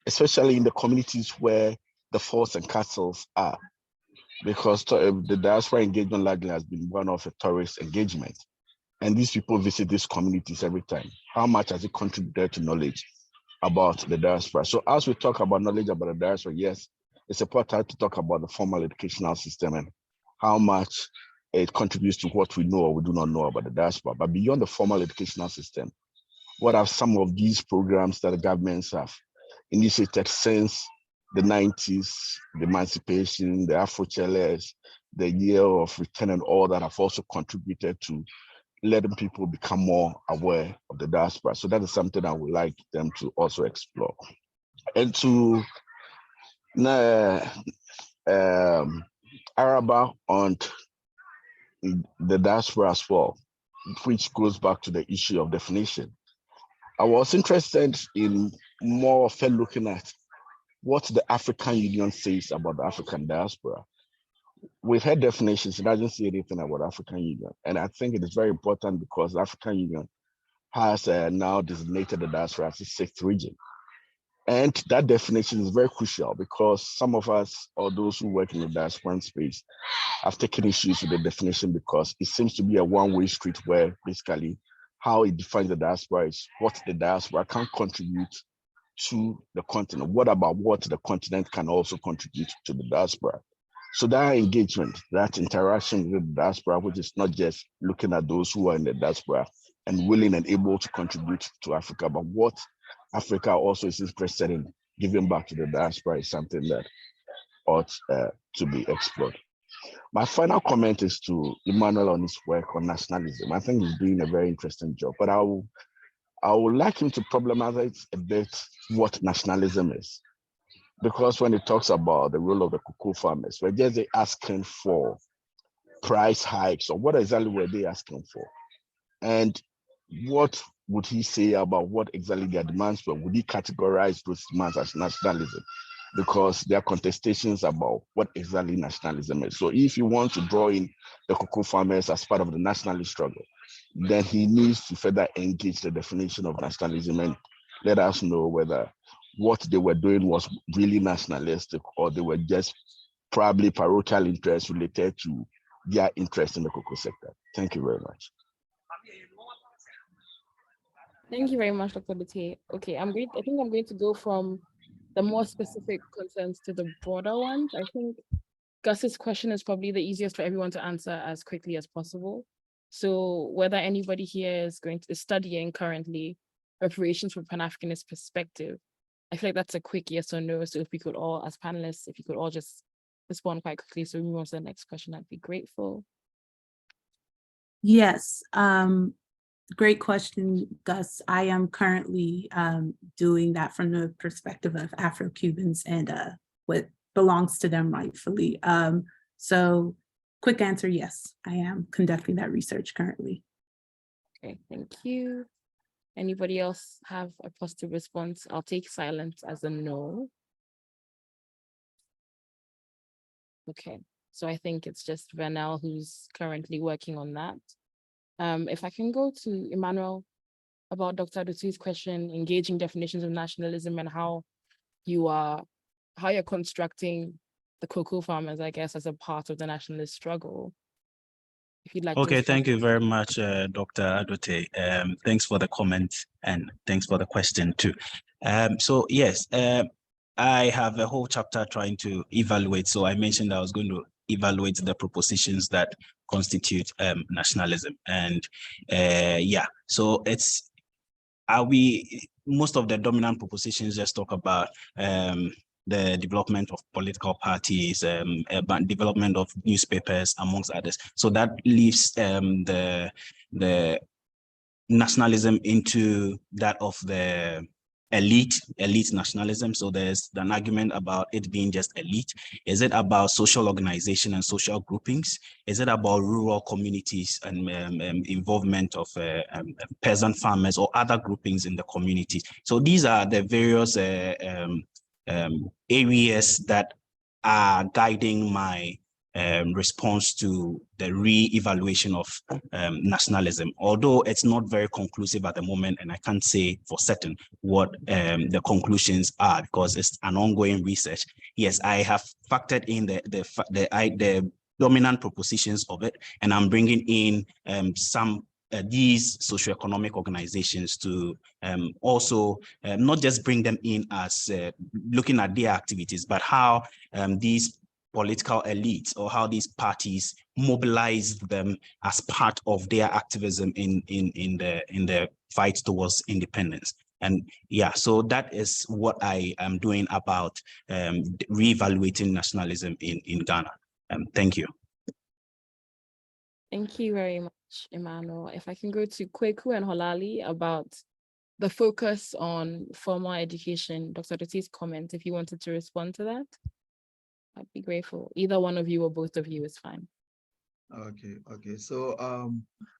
especially in the communities where the forts and castles are, because the diaspora engagement largely has been one of a tourist engagement. And these people visit these communities every time. How much has it contributed to knowledge about the diaspora? So as we talk about knowledge about the diaspora, yes, it's important to talk about the formal educational system and how much it contributes to what we know or we do not know about the diaspora. But beyond the formal educational system, what are some of these programs that the governments have initiated since the 90s, the emancipation, the Afro-Cheles, the year of return and all that have also contributed to letting people become more aware of the diaspora? So that is something I would like them to also explore. And to Araba on the diaspora as well, which goes back to the issue of definition. I was interested in more of looking at what the African Union says about the African diaspora. We've had definitions, it doesn't say anything about African Union. And I think it is very important because the African Union has now designated the diaspora as a sixth region. And that definition is very crucial because some of us, or those who work in the diaspora space, have taken issues with the definition because it seems to be a one-way street where basically how it defines the diaspora is what the diaspora can contribute to the continent. What about what the continent can also contribute to the diaspora? So that engagement, that interaction with the diaspora, which is not just looking at those who are in the diaspora and willing and able to contribute to Africa, but what Africa also is interested in giving back to the diaspora, is something that ought to be explored. My final comment is to Emmanuel on his work on nationalism. I think he's doing a very interesting job, but I would like him to problematize a bit what nationalism is. Because when he talks about the role of the cocoa farmers, we're just asking for price hikes, or what exactly were they asking for? And what would he say about what exactly their demands were? Would he categorize those demands as nationalism? Because there are contestations about what exactly nationalism is. So if you want to draw in the cocoa farmers as part of the nationalist struggle, then he needs to further engage the definition of nationalism and let us know whether what they were doing was really nationalistic or they were just probably parochial interests related to their interest in the cocoa sector. Thank you very much. Thank you very much, Dr. Bate. Okay, I think I'm going to go from the more specific concerns to the broader ones. I think Gus's question is probably the easiest for everyone to answer as quickly as possible. So whether anybody here is studying currently reparations from Pan-Africanist perspective, I feel like that's a quick yes or no. So if we could all, as panelists, if you could all just respond quite quickly so we move on to the next question, I'd be grateful. Yes, great question, Gus. I am currently doing that from the perspective of Afro-Cubans and what belongs to them rightfully. So quick answer, yes, I am conducting that research currently. Okay, thank you. Anybody else have a positive response? I'll take silence as a no. Okay, so I think it's just Vernell who's currently working on that. If I can go to Emmanuel about Dr. Adutu's question, engaging definitions of nationalism and how you're constructing the cocoa farmers, I guess, as a part of the nationalist struggle. If you'd like Okay, to thank you very much, Dr. Adute. Thanks for the comment and thanks for the question too. So yes, I have a whole chapter trying to evaluate. So I mentioned I was going to evaluate the propositions that constitute nationalism. And yeah, so most of the dominant propositions just talk about the development of political parties, development of newspapers, amongst others. So that leaves the nationalism into that of the elite nationalism. So there's an argument about it being just elite. Is it about social organization and social groupings? Is it about rural communities and involvement of peasant farmers or other groupings in the community? So these are the various areas that are guiding my response to the re-evaluation of nationalism, although it's not very conclusive at the moment, and I can't say for certain what the conclusions are because it's an ongoing research. Yes, I have factored in the dominant propositions of it, and I'm bringing in some these socioeconomic organizations to also not just bring them in as looking at their activities, but how these political elites or how these parties mobilize them as part of their activism in the fight towards independence. And yeah, so that is what I am doing about reevaluating nationalism in Ghana. Thank you. Thank you very much, Emmanuel. If I can go to Kweku and Holali about the focus on formal education, Dr. Dottie's comment, if you wanted to respond to that, I'd be grateful. Either one of you or both of you is fine. Okay. So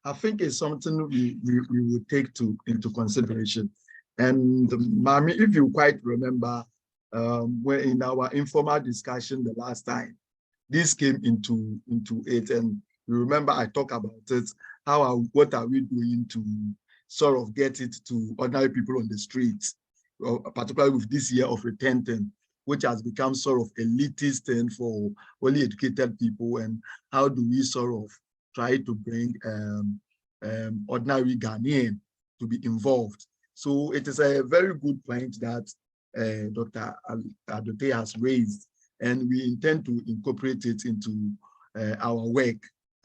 I think it's something we would take into consideration. And Mami, if you quite remember, when in our informal discussion the last time, this came into it, and you remember I talked about it. What are we doing to sort of get it to ordinary people on the streets, particularly with this year of retention, which has become sort of elitist and for only educated people, and how do we sort of try to bring ordinary Ghanaian to be involved? So it is a very good point that Dr. Adote has raised, and we intend to incorporate it into our work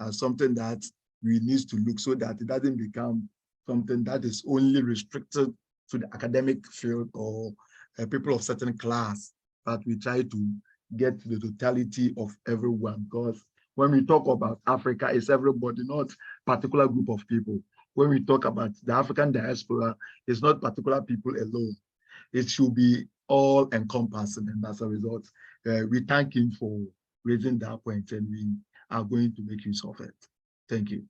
as something that we need to look so that it doesn't become something that is only restricted to the academic field or people of certain class, but we try to get the totality of everyone, because when we talk about Africa, it's everybody, not particular group of people. When we talk about the African diaspora, it's not particular people alone. It should be all encompassing, and as a result, we thank him for raising that point, and we are going to make use of it. Thank you.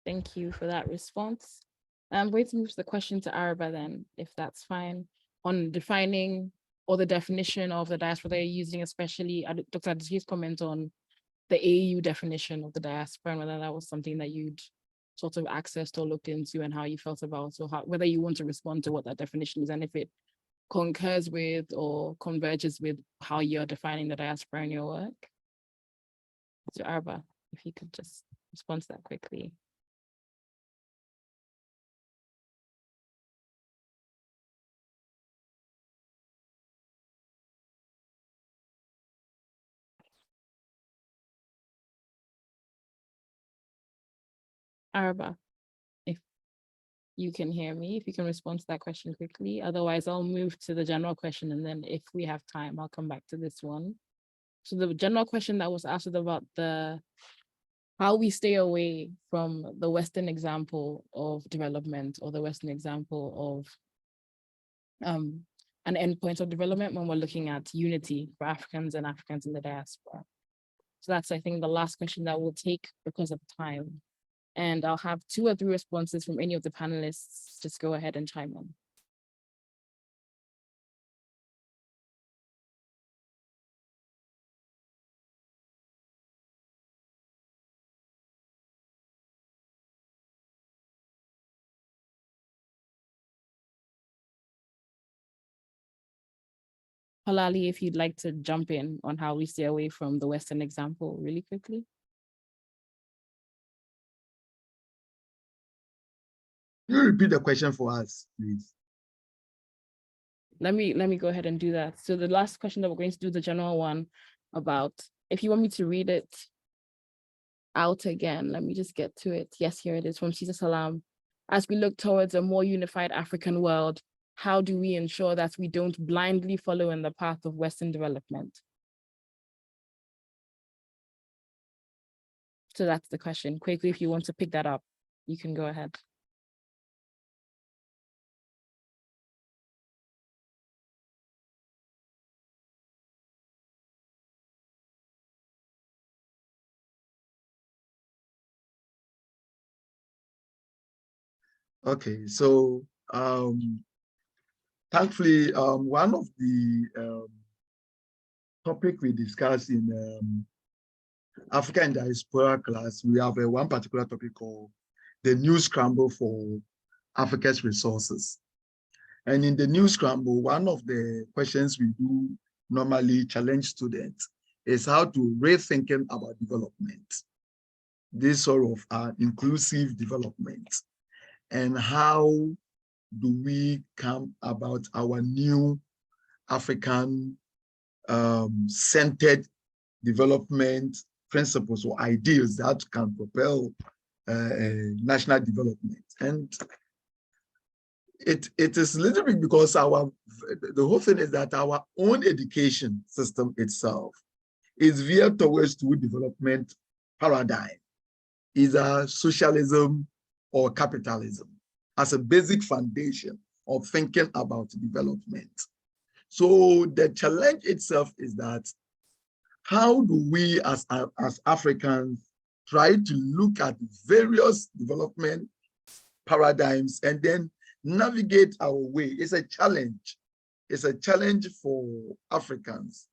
Thank you for that response. I'm going to move the question to Araba then, if that's fine, on defining or the definition of the diaspora they're using, especially Dr. Adote's comment on the AU definition of the diaspora, and whether that was something that you'd sort of accessed or looked into and how you felt about, so whether you want to respond to what that definition is and if it concurs with or converges with how you're defining the diaspora in your work. So Araba, if you could just respond to that quickly. Araba, if you can hear me, if you can respond to that question quickly. Otherwise, I'll move to the general question, and then if we have time, I'll come back to this one. So the general question that was asked about how we stay away from the Western example of development or the Western example of an endpoint of development when we're looking at unity for Africans and Africans in the diaspora. So that's, I think, the last question that we'll take because of time. And I'll have 2 or 3 responses from any of the panelists. Just go ahead and chime in. Halali, if you'd like to jump in on how we stay away from the Western example really quickly. Can you repeat the question for us, please? Let me go ahead and do that. So the last question that we're going to do, the general one about, if you want me to read it out again, let me just get to it. Yes, here it is from Caesar Salam. As we look towards a more unified African world, how do we ensure that we don't blindly follow in the path of Western development? So that's the question. Quickly, if you want to pick that up, you can go ahead. Okay, so thankfully, one of the topic we discussed in African Diaspora class, we have one particular topic called the New Scramble for Africa's Resources. And in the New Scramble, one of the questions we do normally challenge students is how to rethinking about development, this sort of inclusive development, and how do we come about our new African centered development principles or ideals that can propel national development. And it is a little bit because the whole thing is that our own education system itself is veered towards two development paradigm, either socialism or capitalism, as a basic foundation of thinking about development. So the challenge itself is that how do we as Africans try to look at various development paradigms and then navigate our way? It's a challenge. It's a challenge for Africans.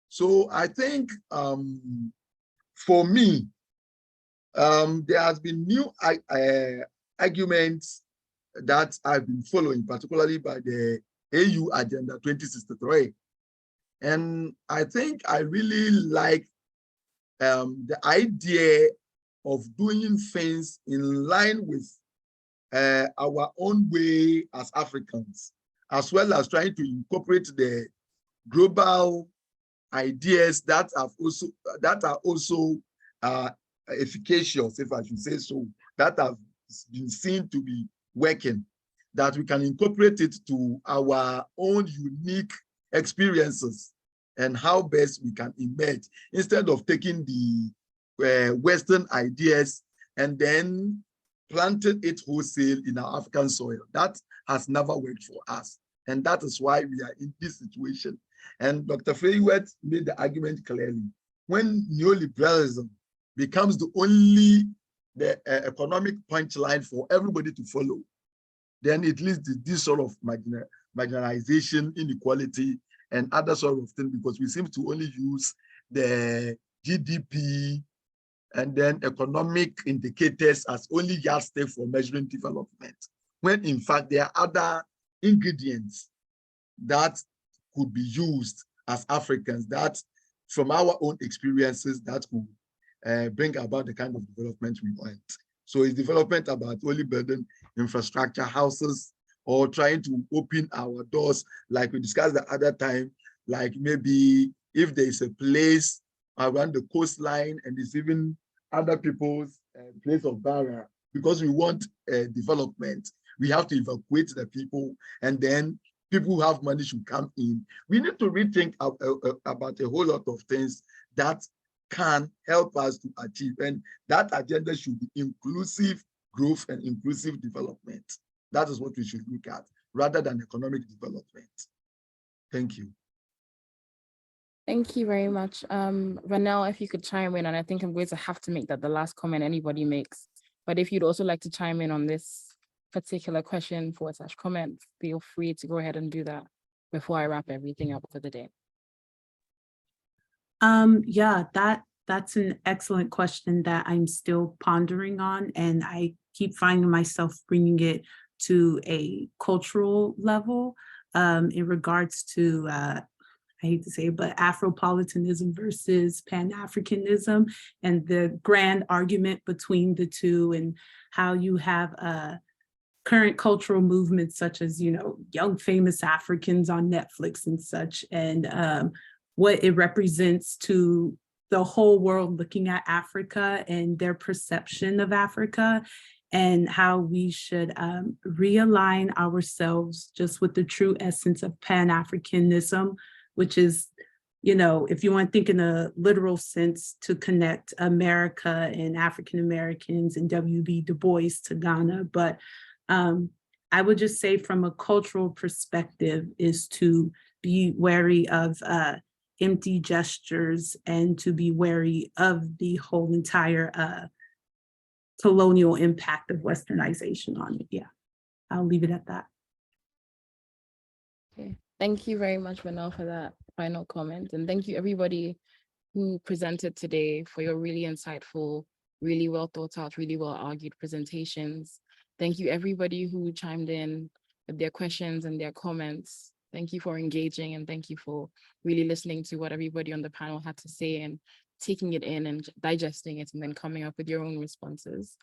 So I think for me, there has been new arguments that I've been following, particularly by the AU Agenda 2063. And I think I really like the idea of doing things in line with our own way as Africans, as well as trying to incorporate the global ideas that are also efficacious, if I should say so, that have been seen to be working, that we can incorporate it to our own unique experiences and how best we can emerge, instead of taking the Western ideas and then planting it wholesale in our African soil. That has never worked for us. And that is why we are in this situation. And Dr. Faywet made the argument clearly. When neoliberalism becomes the only economic punchline for everybody to follow, then it leads to this sort of marginalization, inequality, and other sort of things, because we seem to only use the GDP and then economic indicators as only yardstick for measuring development, when in fact there are other ingredients that could be used as Africans, that from our own experiences, that could bring about the kind of development we want. So is development about only building infrastructure, houses, or trying to open our doors, like we discussed the other time, like maybe if there is a place around the coastline and it's even other people's place of barrier, because we want development, we have to evacuate the people, and then people who have money should come in. We need to rethink about a whole lot of things that can help us to achieve, and that agenda should be inclusive growth and inclusive development. That is what we should look at, rather than economic development. Thank you. Thank you very much. Vanel, if you could chime in, and I think I'm going to have to make that the last comment anybody makes, but if you'd also like to chime in on this particular question / comment, feel free to go ahead and do that before I wrap everything up for the day. Yeah, that's an excellent question that I'm still pondering on, and I keep finding myself bringing it to a cultural level in regards to, I hate to say it, but Afropolitanism versus Pan-Africanism, and the grand argument between the two, and how you have current cultural movements such as, you know, Young Famous Africans on Netflix and such, and what it represents to the whole world looking at Africa and their perception of Africa, and how we should realign ourselves just with the true essence of Pan-Africanism, which is, you know, if you want to think in a literal sense, to connect America and African Americans and W.B. Du Bois to Ghana. But I would just say from a cultural perspective is to be wary of empty gestures and to be wary of the whole entire colonial impact of Westernization on it. Yeah, I'll leave it at that. Okay, thank you very much, Vanel, for that final comment. And thank you everybody who presented today, for your really insightful, really well thought out, really well argued presentations. Thank you everybody who chimed in with their questions and their comments. Thank you for engaging, and thank you for really listening to what everybody on the panel had to say and taking it in and digesting it and then coming up with your own responses.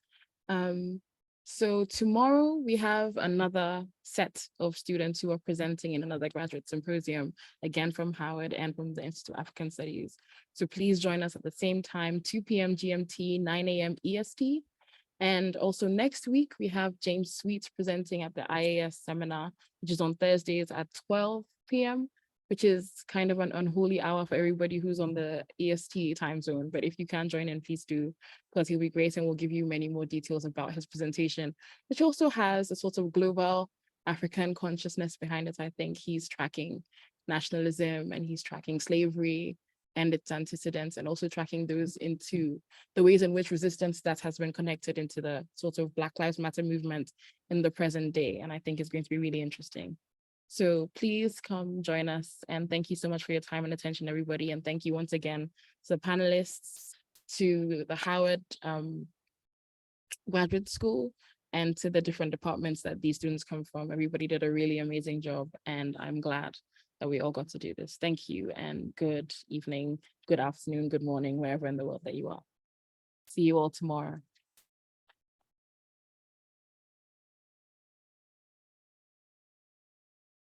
So tomorrow we have another set of students who are presenting in another graduate symposium, again from Howard and from the Institute of African Studies. So please join us at the same time, 2 p.m. GMT, 9 a.m. EST. And also next week, we have James Sweet presenting at the IAS seminar, which is on Thursdays at 12 p.m., which is kind of an unholy hour for everybody who's on the EST time zone. But if you can join in, please do, because he'll be great and we'll give you many more details about his presentation, which also has a sort of global African consciousness behind it. I think he's tracking nationalism and he's tracking slavery and its antecedents, and also tracking those into the ways in which resistance that has been connected into the sort of Black Lives Matter movement in the present day. And I think it's going to be really interesting. So please come join us. And thank you so much for your time and attention, everybody. And thank you once again to the panelists, to the Howard Graduate School, and to the different departments that these students come from. Everybody did a really amazing job, and I'm glad that we all got to do this. Thank you, and good evening, good afternoon, good morning, wherever in the world that you are. See you all tomorrow.